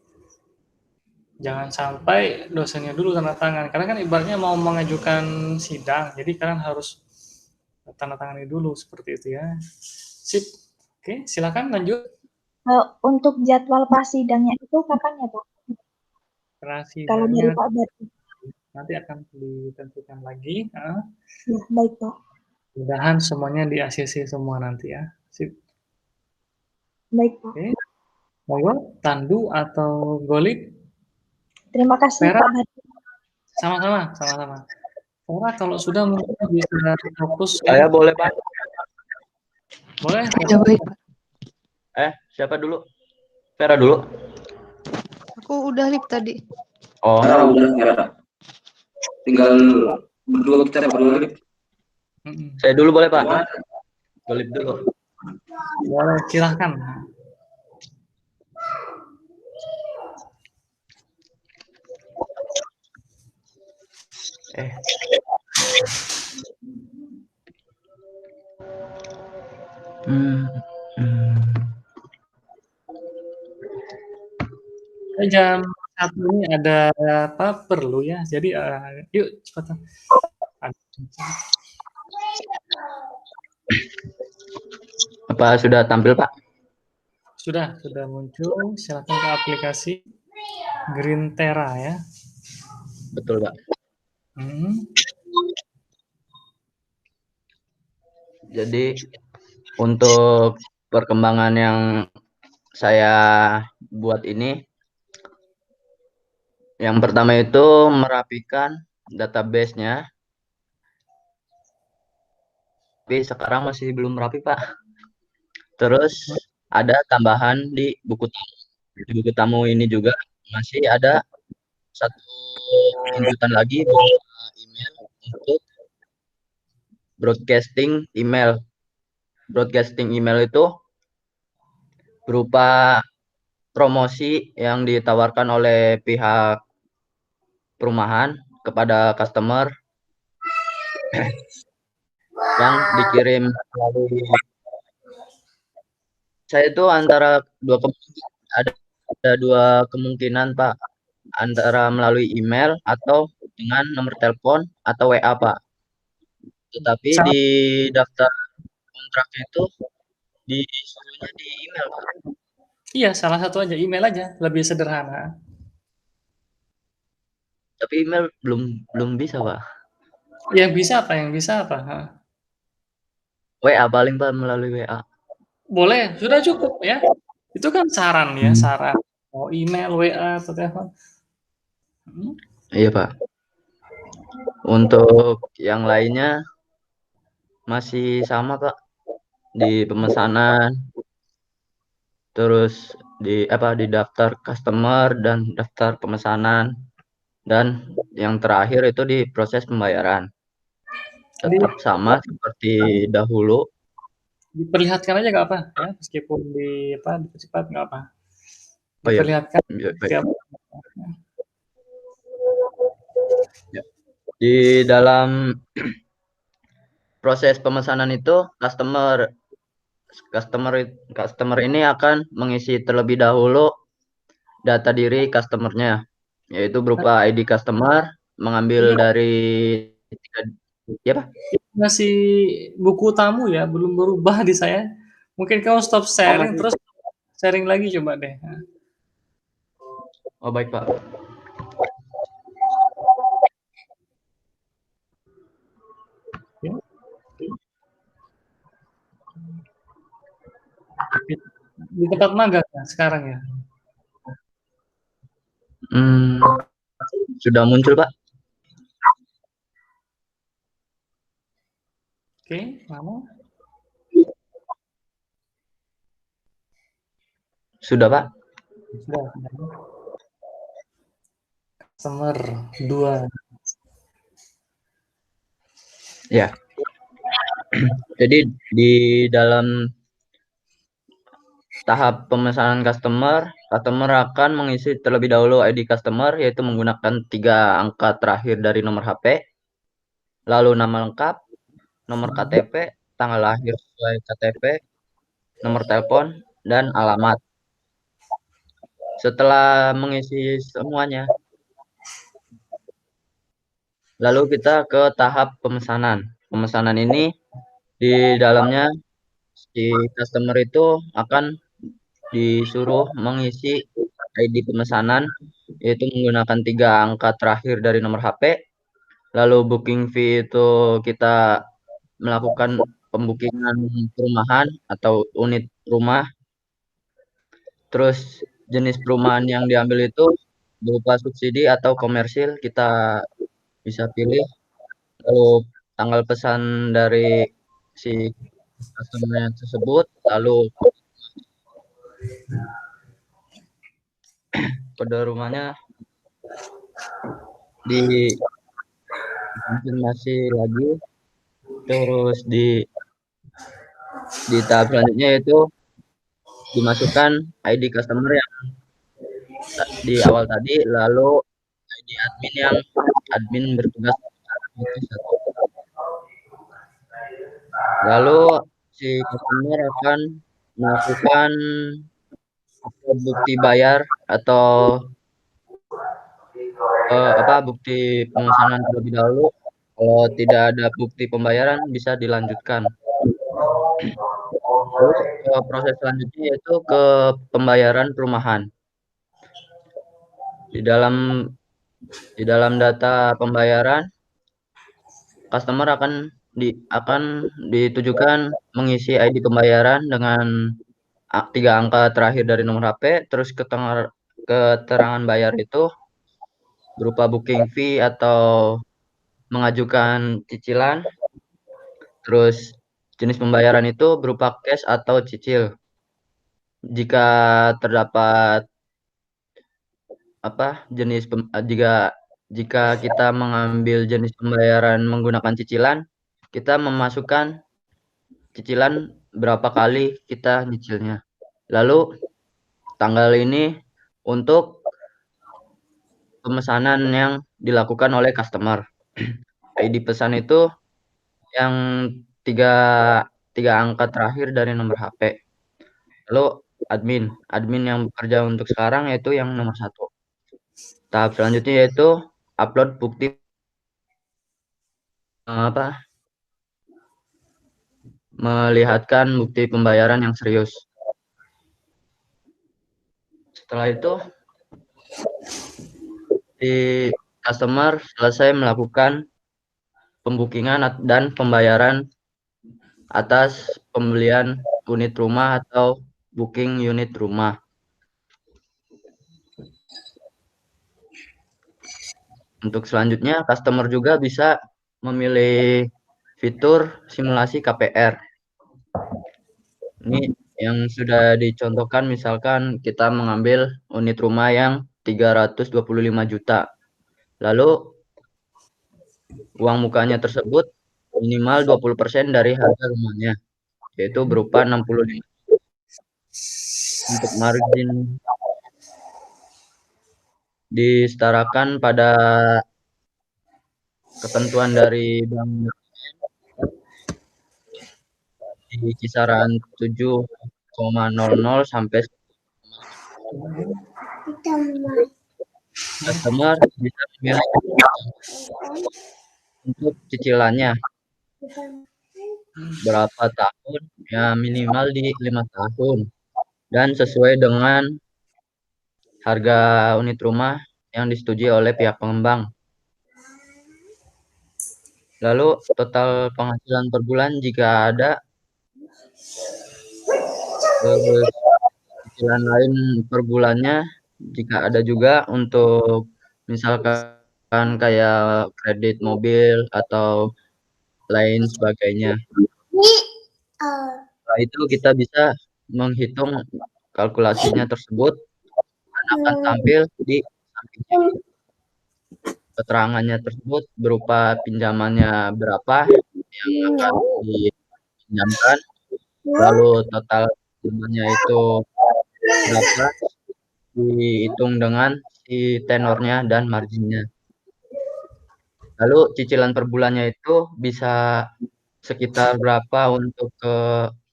Jangan sampai dosennya dulu tanda tangan. Karena kan ibaratnya mau mengajukan sidang. Jadi kalian harus tanda tangani dulu seperti itu ya. Sip. Oke, silakan lanjut. Untuk jadwal prasidangnya itu kapan ya Pak? Kalau dari Prasidangnya Pak Bati. nanti akan ditentukan lagi. Ya, baik Pak. Mudahan semuanya di ACC semua nanti ya. Sip. Baik Pak. Oke. Monggo, Tandu atau Golik? Terima kasih Vera, Pak Bati. sama-sama. Vera kalau sudah mungkin bisa fokus. Saya boleh, Pak. Boleh? Ya baik, Pak. Siapa dulu? Vera dulu. Aku udah lip tadi. Oh, udah. Tinggal berdua kita berdua. saya dulu boleh, Pak? Boleh dulu. Boleh, silahkan. Jam 1 ini ada apa perlu ya. Jadi yuk cepat. Apa sudah tampil, Pak? Sudah muncul. Silakan ke aplikasi Greentera ya. Betul, Pak. Jadi untuk perkembangan yang saya buat ini, yang pertama itu merapikan database-nya. Tapi sekarang masih belum rapi, Pak. Terus ada tambahan di buku tamu. Di buku tamu ini juga masih ada satu inputan lagi berupa email untuk broadcasting email. Broadcasting email itu berupa promosi yang ditawarkan oleh pihak perumahan kepada customer yang dikirim melalui saya itu antara ada dua kemungkinan, Pak, antara melalui email atau dengan nomor telepon atau WA, Pak. Tetapi di daftar kontraknya itu disuruhnya di email, Pak. Iya, salah satu aja email aja, lebih sederhana. Tapi email belum bisa, Pak. Yang bisa apa? WA paling, Pak, melalui WA. Boleh, sudah cukup ya. Itu kan saran ya, saran. Mau email, WA atau telepon. Iya, Pak. Untuk yang lainnya masih sama, Pak. Di pemesanan, terus di daftar customer dan daftar pemesanan, dan yang terakhir itu di proses pembayaran. Tetap sama seperti dahulu. Diperlihatkan aja nggak apa ya, meskipun dipercepat nggak apa. Oh, iya. Diperlihatkan. Ya. Di dalam proses pemesanan itu customer ini akan mengisi terlebih dahulu data diri customernya, yaitu berupa ID customer, mengambil dari Pak? Masih buku tamu ya, belum berubah di saya. Mungkin kamu stop sharing terus sharing lagi coba deh. Oh, baik, Pak. Di tempat magang ya, sekarang ya? Sudah muncul, Pak. Oke, mana? Sudah, Pak. Sudah. Customer 2. Ya. Jadi di dalam tahap pemesanan customer akan mengisi terlebih dahulu ID customer, yaitu menggunakan 3 angka terakhir dari nomor HP, lalu nama lengkap, nomor KTP, tanggal lahir sesuai KTP, nomor telepon, dan alamat. Setelah mengisi semuanya, lalu kita ke tahap pemesanan. Pemesanan ini di dalamnya si customer itu akan disuruh mengisi ID pemesanan, yaitu menggunakan 3 angka terakhir dari nomor HP. Lalu booking fee itu kita melakukan pembukingan perumahan atau unit rumah. Terus jenis perumahan yang diambil itu berupa subsidi atau komersil, kita bisa pilih. Lalu tanggal pesan dari si customer tersebut, lalu kode rumahnya dikonfirmasi lagi, terus di tahap selanjutnya itu dimasukkan ID customer yang di awal tadi, lalu ID admin yang admin bertugas itu satu. Lalu si customer akan melakukan bukti bayar atau bukti pemesanan terlebih dahulu. Kalau tidak ada bukti pembayaran bisa dilanjutkan. Terus proses selanjutnya yaitu ke pembayaran perumahan. Di dalam data pembayaran, customer akan ditujukan mengisi ID pembayaran dengan 3 angka terakhir dari nomor HP, terus keterangan bayar itu berupa booking fee atau mengajukan cicilan, terus jenis pembayaran itu berupa cash atau cicil. Jika terdapat jika kita mengambil jenis pembayaran menggunakan cicilan, kita memasukkan cicilan berapa kali kita nyicilnya. Lalu tanggal ini untuk pemesanan yang dilakukan oleh customer. ID pesan itu yang tiga angka terakhir dari nomor HP. Lalu admin yang bekerja untuk sekarang yaitu yang nomor 1. Tahap selanjutnya yaitu upload bukti melihatkan bukti pembayaran yang serius. Setelah itu si customer selesai melakukan pembukingan dan pembayaran atas pembelian unit rumah atau booking unit rumah. Untuk selanjutnya, customer juga bisa memilih fitur simulasi KPR. Ini yang sudah dicontohkan, misalkan kita mengambil unit rumah yang 325 juta. Lalu uang mukanya tersebut minimal 20% dari harga rumahnya, yaitu berupa 65. Untuk margin disetarakan pada ketentuan dari bank di kisaran 7,00 sampai customer bisa memilih untuk cicilannya berapa tahun, ya minimal di 5 tahun, dan sesuai dengan harga unit rumah yang disetujui oleh pihak pengembang. Lalu total penghasilan per bulan jika ada, terus cicilan lain per bulannya jika ada juga, untuk misalkan kayak kredit mobil atau lain sebagainya. Setelah itu kita bisa menghitung kalkulasinya tersebut dan akan tampil di sampingnya. Keterangannya tersebut berupa pinjamannya berapa yang akan dipinjamkan, lalu total pinjamannya itu berapa, dihitung dengan si tenornya dan marginnya. Lalu cicilan per bulannya itu bisa sekitar berapa untuk ke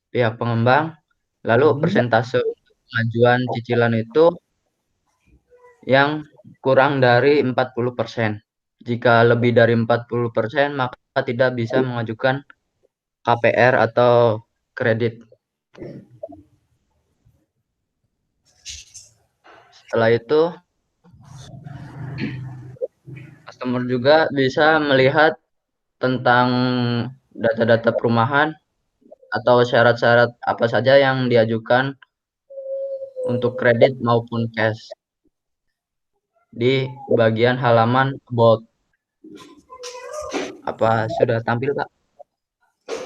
pihak pengembang, lalu persentase untuk pengajuan cicilan itu yang kurang dari 40%. Jika lebih dari 40%, maka tidak bisa mengajukan KPR atau kredit. Setelah itu, customer juga bisa melihat tentang data-data perumahan atau syarat-syarat apa saja yang diajukan untuk kredit maupun cash di bagian halaman about. Apa sudah tampil, Pak?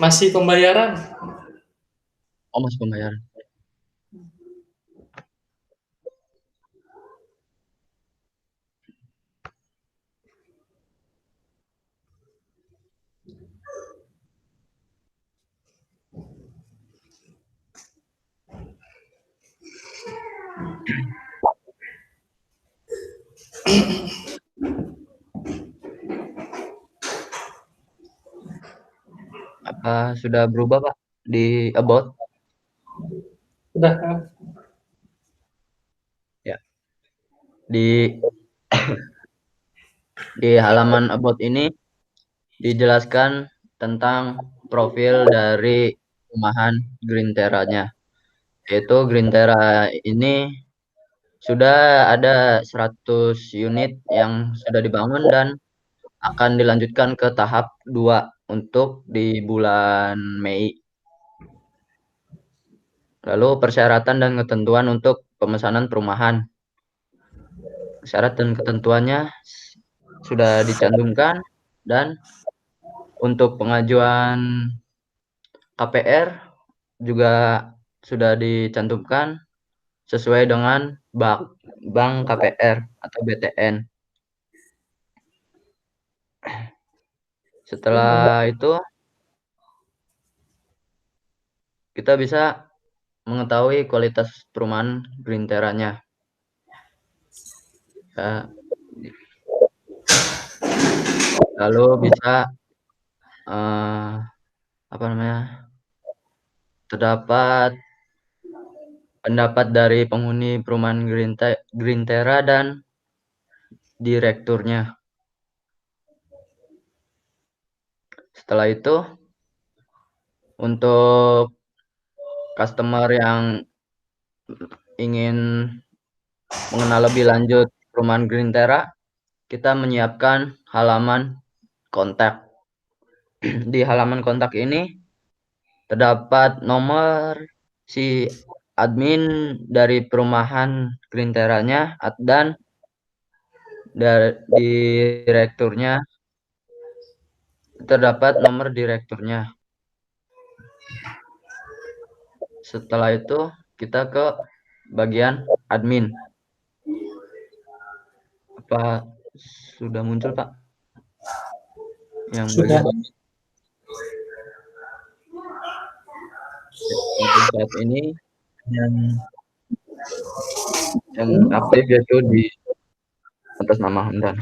Masih pembayaran? Oh, masih pembayaran. Apa sudah berubah, Pak, di about? Sudah. Ya. Di halaman about ini dijelaskan tentang profil dari perumahan Green Terra-nya. Yaitu Green Terra ini sudah ada 100 unit yang sudah dibangun dan akan dilanjutkan ke tahap 2 untuk di bulan Mei. Lalu persyaratan dan ketentuan untuk pemesanan perumahan. Syarat dan ketentuannya sudah dicantumkan, dan untuk pengajuan KPR juga sudah dicantumkan sesuai dengan bank KPR atau BTN. Setelah itu kita bisa mengetahui kualitas perumahan Green Terra-nya. Ya. Lalu bisa terdapat pendapat dari penghuni perumahan Green Terra dan direkturnya. Setelah itu, untuk customer yang ingin mengenal lebih lanjut perumahan Green Terra, kita menyiapkan halaman kontak. Di halaman kontak ini terdapat nomor si admin dari perumahan Green Terra-nya dan dari direkturnya, terdapat nomor direkturnya. Setelah itu kita ke bagian admin. Apa sudah muncul, Pak? Yang Sudah. Untuk saat ini yang aktif yaitu di atas nama Hamdan.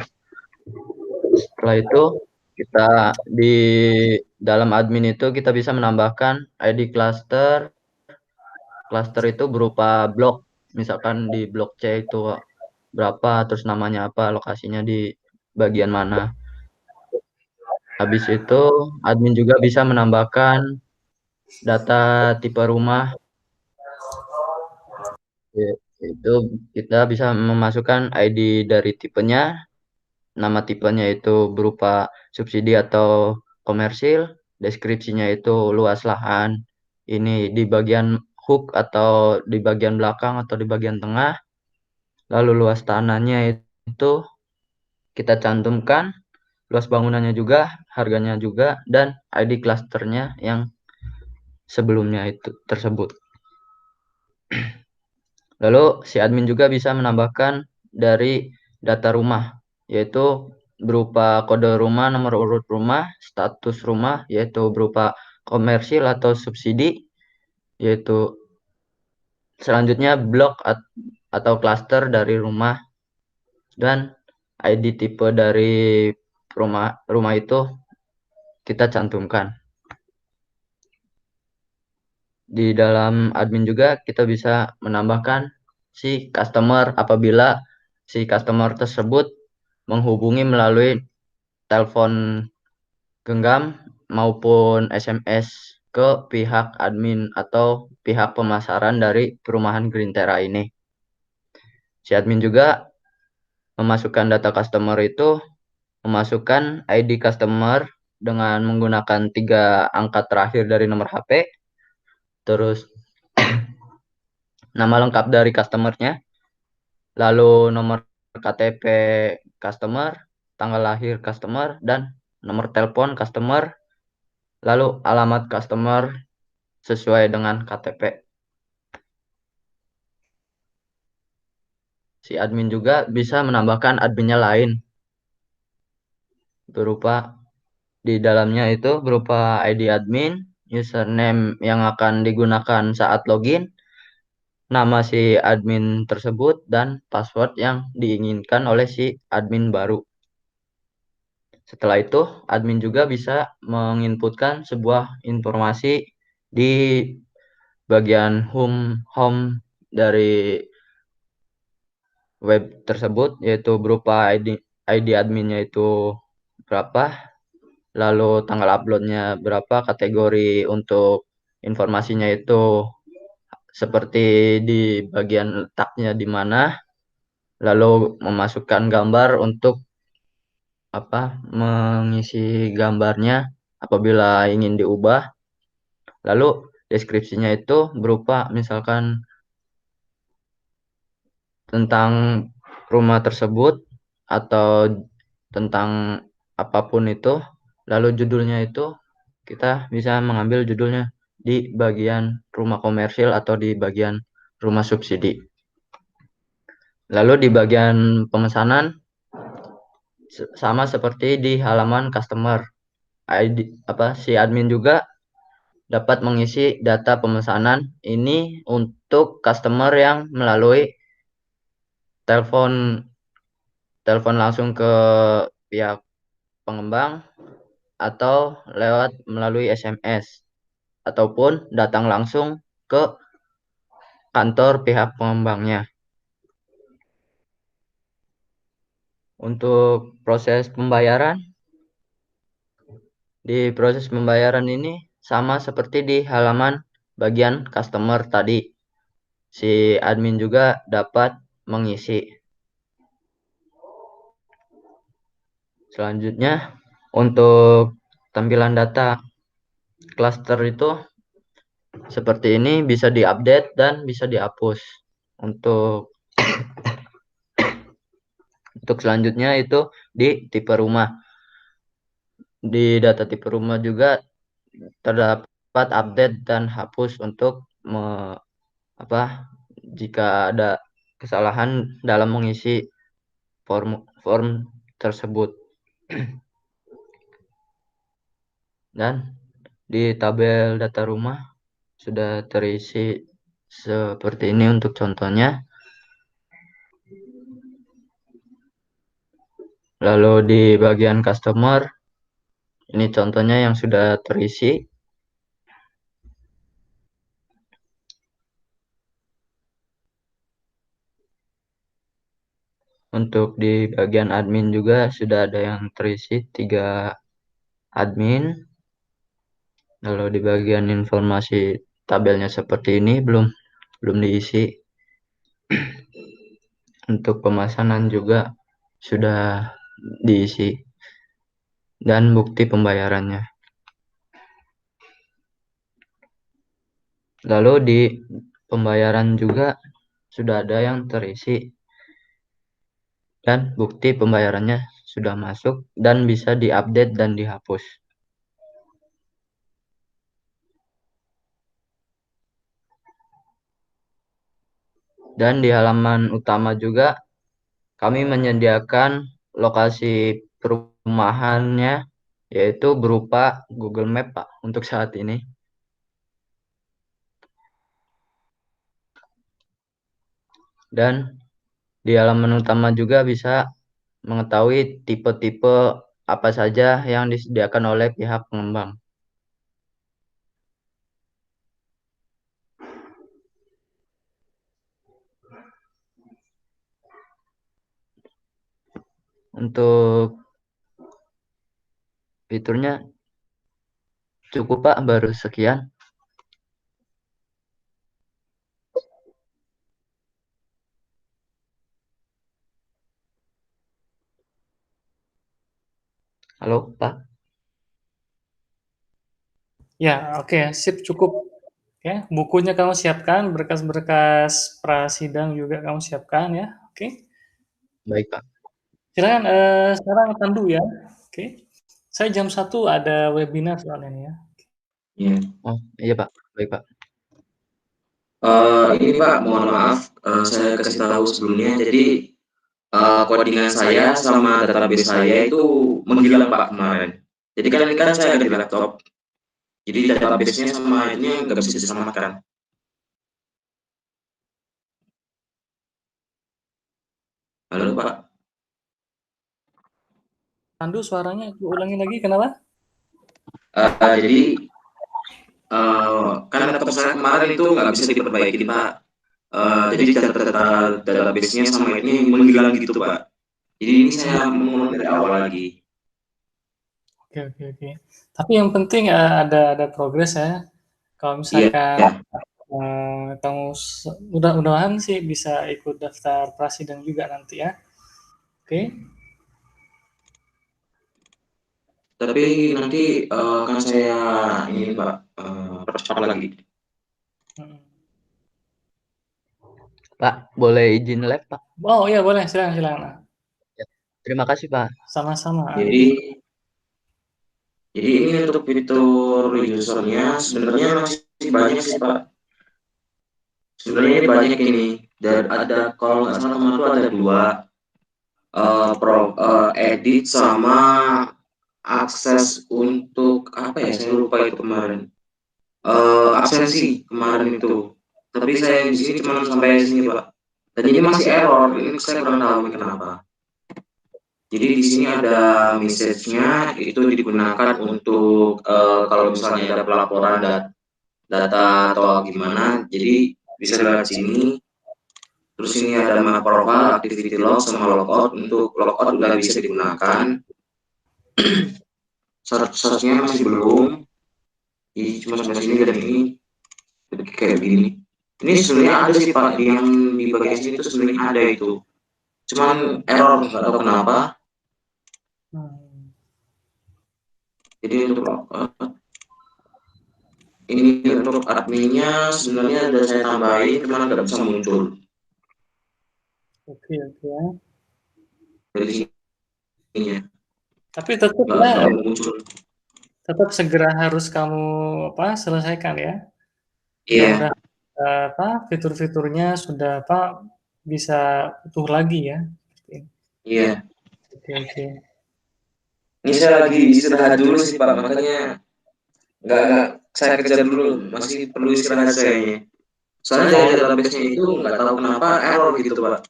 Setelah itu kita di dalam admin itu kita bisa menambahkan ID cluster. Cluster itu berupa blok, misalkan di blok C itu berapa, terus namanya apa, lokasinya di bagian mana. Habis itu admin juga bisa menambahkan data tipe rumah. Itu kita bisa memasukkan ID dari tipenya, nama tipenya itu berupa subsidi atau komersil, deskripsinya itu luas lahan, ini di bagian hook atau di bagian belakang atau di bagian tengah, lalu luas tanahnya itu kita cantumkan, luas bangunannya juga, harganya juga, dan ID klasternya yang sebelumnya itu tersebut. Lalu si admin juga bisa menambahkan dari data rumah, yaitu berupa kode rumah, nomor urut rumah, status rumah, yaitu berupa komersil atau subsidi, yaitu selanjutnya blok atau klaster dari rumah, dan ID tipe dari rumah itu kita cantumkan. Di dalam admin juga kita bisa menambahkan si customer apabila si customer tersebut menghubungi melalui telepon genggam maupun SMS ke pihak admin atau pihak pemasaran dari perumahan Greentera ini. Si admin juga memasukkan data customer itu, memasukkan ID customer dengan menggunakan 3 angka terakhir dari nomor HP, terus nama lengkap dari customernya, lalu nomor KTP customer, tanggal lahir customer, dan nomor telepon customer, lalu alamat customer sesuai dengan KTP. Si admin juga bisa menambahkan adminnya lain, berupa di dalamnya itu berupa ID admin, username yang akan digunakan saat login, nama si admin tersebut, dan password yang diinginkan oleh si admin baru. Setelah itu, admin juga bisa menginputkan sebuah informasi di bagian home dari web tersebut, yaitu berupa ID adminnya itu berapa, lalu tanggal uploadnya berapa, kategori untuk informasinya itu seperti di bagian letaknya di mana, lalu memasukkan gambar untuk mengisi gambarnya apabila ingin diubah, lalu deskripsinya itu berupa misalkan tentang rumah tersebut atau tentang apapun itu, lalu judulnya itu kita bisa mengambil judulnya di bagian rumah komersil atau di bagian rumah subsidi. Lalu di bagian pemesanan sama seperti di halaman customer, si admin juga dapat mengisi data pemesanan ini untuk customer yang melalui telepon langsung ke pihak pengembang atau melalui SMS ataupun datang langsung ke kantor pihak pengembangnya. Untuk proses pembayaran, di proses pembayaran ini sama seperti di halaman bagian customer tadi. Si admin juga dapat mengisi. Selanjutnya, untuk tampilan data klaster itu seperti ini, bisa diupdate dan bisa dihapus. Untuk selanjutnya itu di tipe rumah. Di data tipe rumah juga terdapat update dan hapus untuk jika ada kesalahan dalam mengisi form tersebut. Dan di tabel data rumah sudah terisi seperti ini untuk contohnya. Lalu di bagian customer, ini contohnya yang sudah terisi. Untuk di bagian admin juga sudah ada yang terisi 3 admin. Lalu di bagian informasi tabelnya seperti ini belum diisi. Untuk pemesanan juga sudah diisi dan bukti pembayarannya. Lalu di pembayaran juga sudah ada yang terisi dan bukti pembayarannya sudah masuk dan bisa diupdate dan dihapus. Dan di halaman utama juga kami menyediakan lokasi perumahannya yaitu berupa Google Map, Pak, untuk saat ini. Dan di halaman utama juga bisa mengetahui tipe-tipe apa saja yang disediakan oleh pihak pengembang. Untuk fiturnya cukup, Pak, baru sekian. Halo, Pak. Ya, oke, sip, cukup. Ya, bukunya kamu siapkan, berkas-berkas prasidang juga kamu siapkan ya. Oke. Baik, Pak. Silakan sekarang tandu ya. Oke. Saya jam 1 ada webinar soalnya nih ya. Iya. Oh, iya, Pak. Baik, Pak. Ini Pak, mohon maaf, saya kasih tahu sebelumnya. Jadi codingan saya sama database saya itu menghilang Pak kemarin. Jadi kan ini kan saya ada di laptop. Jadi database-nya sama ini nggak bisa disamakan. Halo Pak. Tandu suaranya ulangi lagi kenapa? Jadi kan laptop saya kemarin itu nggak bisa diperbaiki Pak. Jadi data database-nya sama ini menghilang gitu Pak. Jadi ini saya mau dari awal lagi. Oke. Tapi yang penting ada progres ya. Kalau misalkan kamu mudah-mudahan sih bisa ikut daftar prasidang juga nanti ya. Oke. Tapi nanti kan saya ini Pak percepat lagi. Pak, boleh izin live, Pak? Oh iya boleh, silakan. Ya, terima kasih, Pak. Sama-sama. Jadi ini untuk fitur usernya sebenarnya masih banyak sih Pak. Sebenarnya ini banyak ini. Dan ada kalau nggak salah kemarin itu ada 2 edit sama akses untuk apa ya, saya lupa itu kemarin. Absensi kemarin itu. Tapi saya di sini cuma sampai sini Pak. Dan ini masih error. Ini saya kurang tahu kenapa. Jadi di sini ada message-nya itu digunakan untuk kalau misalnya ada pelaporan data atau gimana. Jadi bisa lewat sini. Terus ini ada map profile, activity log sama logout. Untuk logout udah bisa digunakan. Search-nya masih belum. Jadi cuma sampai sini dan ini kayak gini. Ini sebenarnya ada sih Pak yang di bagian sini itu sebenarnya ada itu. Cuman error nggak tahu kenapa. Jadi untuk ini untuk adminnya sebenarnya ada saya tambahin, cuman nggak bisa muncul. Oke. Dari sini. Tapi tetap ya, tetap segera harus kamu selesaikan ya. Iya. Fitur-fiturnya sudah bisa utuh lagi ya. Iya. Oke. Ini saya lagi istirahat dulu sih Pak, makanya nggak saya kejar dulu, masih perlu istirahat saya. Soalnya dari database-nya itu nggak tahu kenapa error gitu Pak.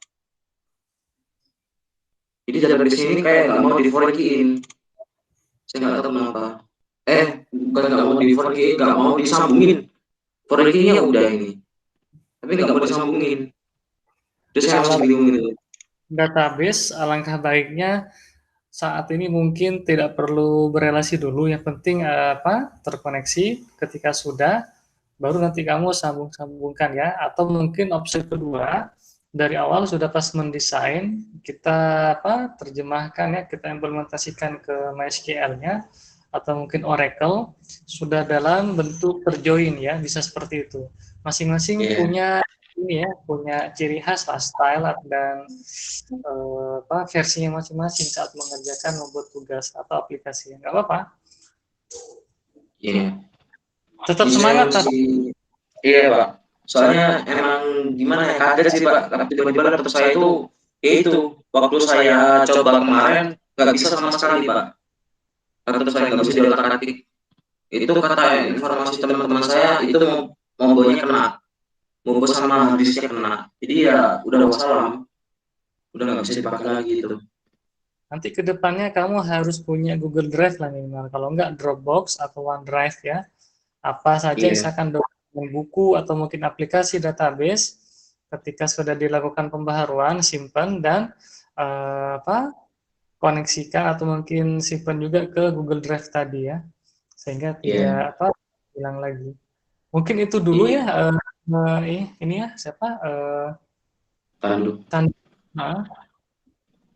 Jadi database ini kayak nggak mau di-fork-in. Saya nggak tahu kenapa. Bukan nggak mau di-fork-in, nggak mau disambungin. Fork-in-nya udah ini, tapi nggak mau disambungin. Terus saya masih bingung gitu. Database alangkah baiknya saat ini mungkin tidak perlu berelasi dulu, yang penting terkoneksi. Ketika sudah, baru nanti kamu sambung-sambungkan ya. Atau mungkin opsi kedua, dari awal sudah pas mendesain, kita terjemahkan ya, kita implementasikan ke MySQL-nya atau mungkin Oracle sudah dalam bentuk terjoin ya, bisa seperti itu. Masing-masing punya ini ya, punya ciri khas lah, style dan versinya masing-masing saat mengerjakan membuat tugas atau aplikasi. Nggak apa-apa. Iya. Tetap semangat Pak. Iya Pak. Soalnya emang gimana ya, kaget sih Pak. Tiba-tiba laptop saya itu waktu saya coba kemarin nggak bisa sama sekali Pak. atau saya nggak bisa diotak-atik. Itu kata informasi teman-teman saya itu mau bawanya kena, mau bos sama harddisknya kena. Jadi ya udah wassalam, udah nggak bisa dipakai lagi itu. Nanti ke depannya kamu harus punya Google Drive lah minimal. Kalau enggak Dropbox atau OneDrive ya. Apa saja Iya. misalkan dokumen buku atau mungkin aplikasi database, ketika sudah dilakukan pembaharuan, simpan dan koneksikan atau mungkin simpan juga ke Google Drive tadi ya. Sehingga tidak hilang lagi. Mungkin itu dulu ya ini ya siapa? Tandu. Nah,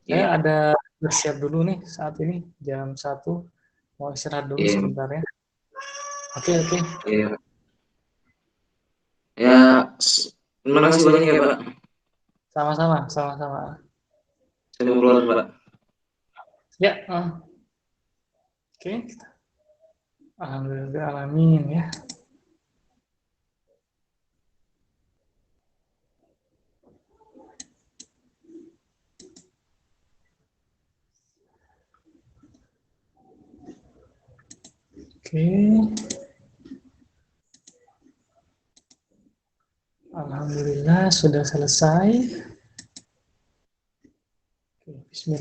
saya ada bersiap dulu nih saat ini jam 1 mau istirahat dulu sebentar ya. Oke. Iya. Ya, terima kasih banyak ya Pak. Sama-sama. Saya mau keluar Pak. Ya. Oke. Alhamdulillah alamin ya. Oke. Alhamdulillah sudah selesai. Oke, bismillah.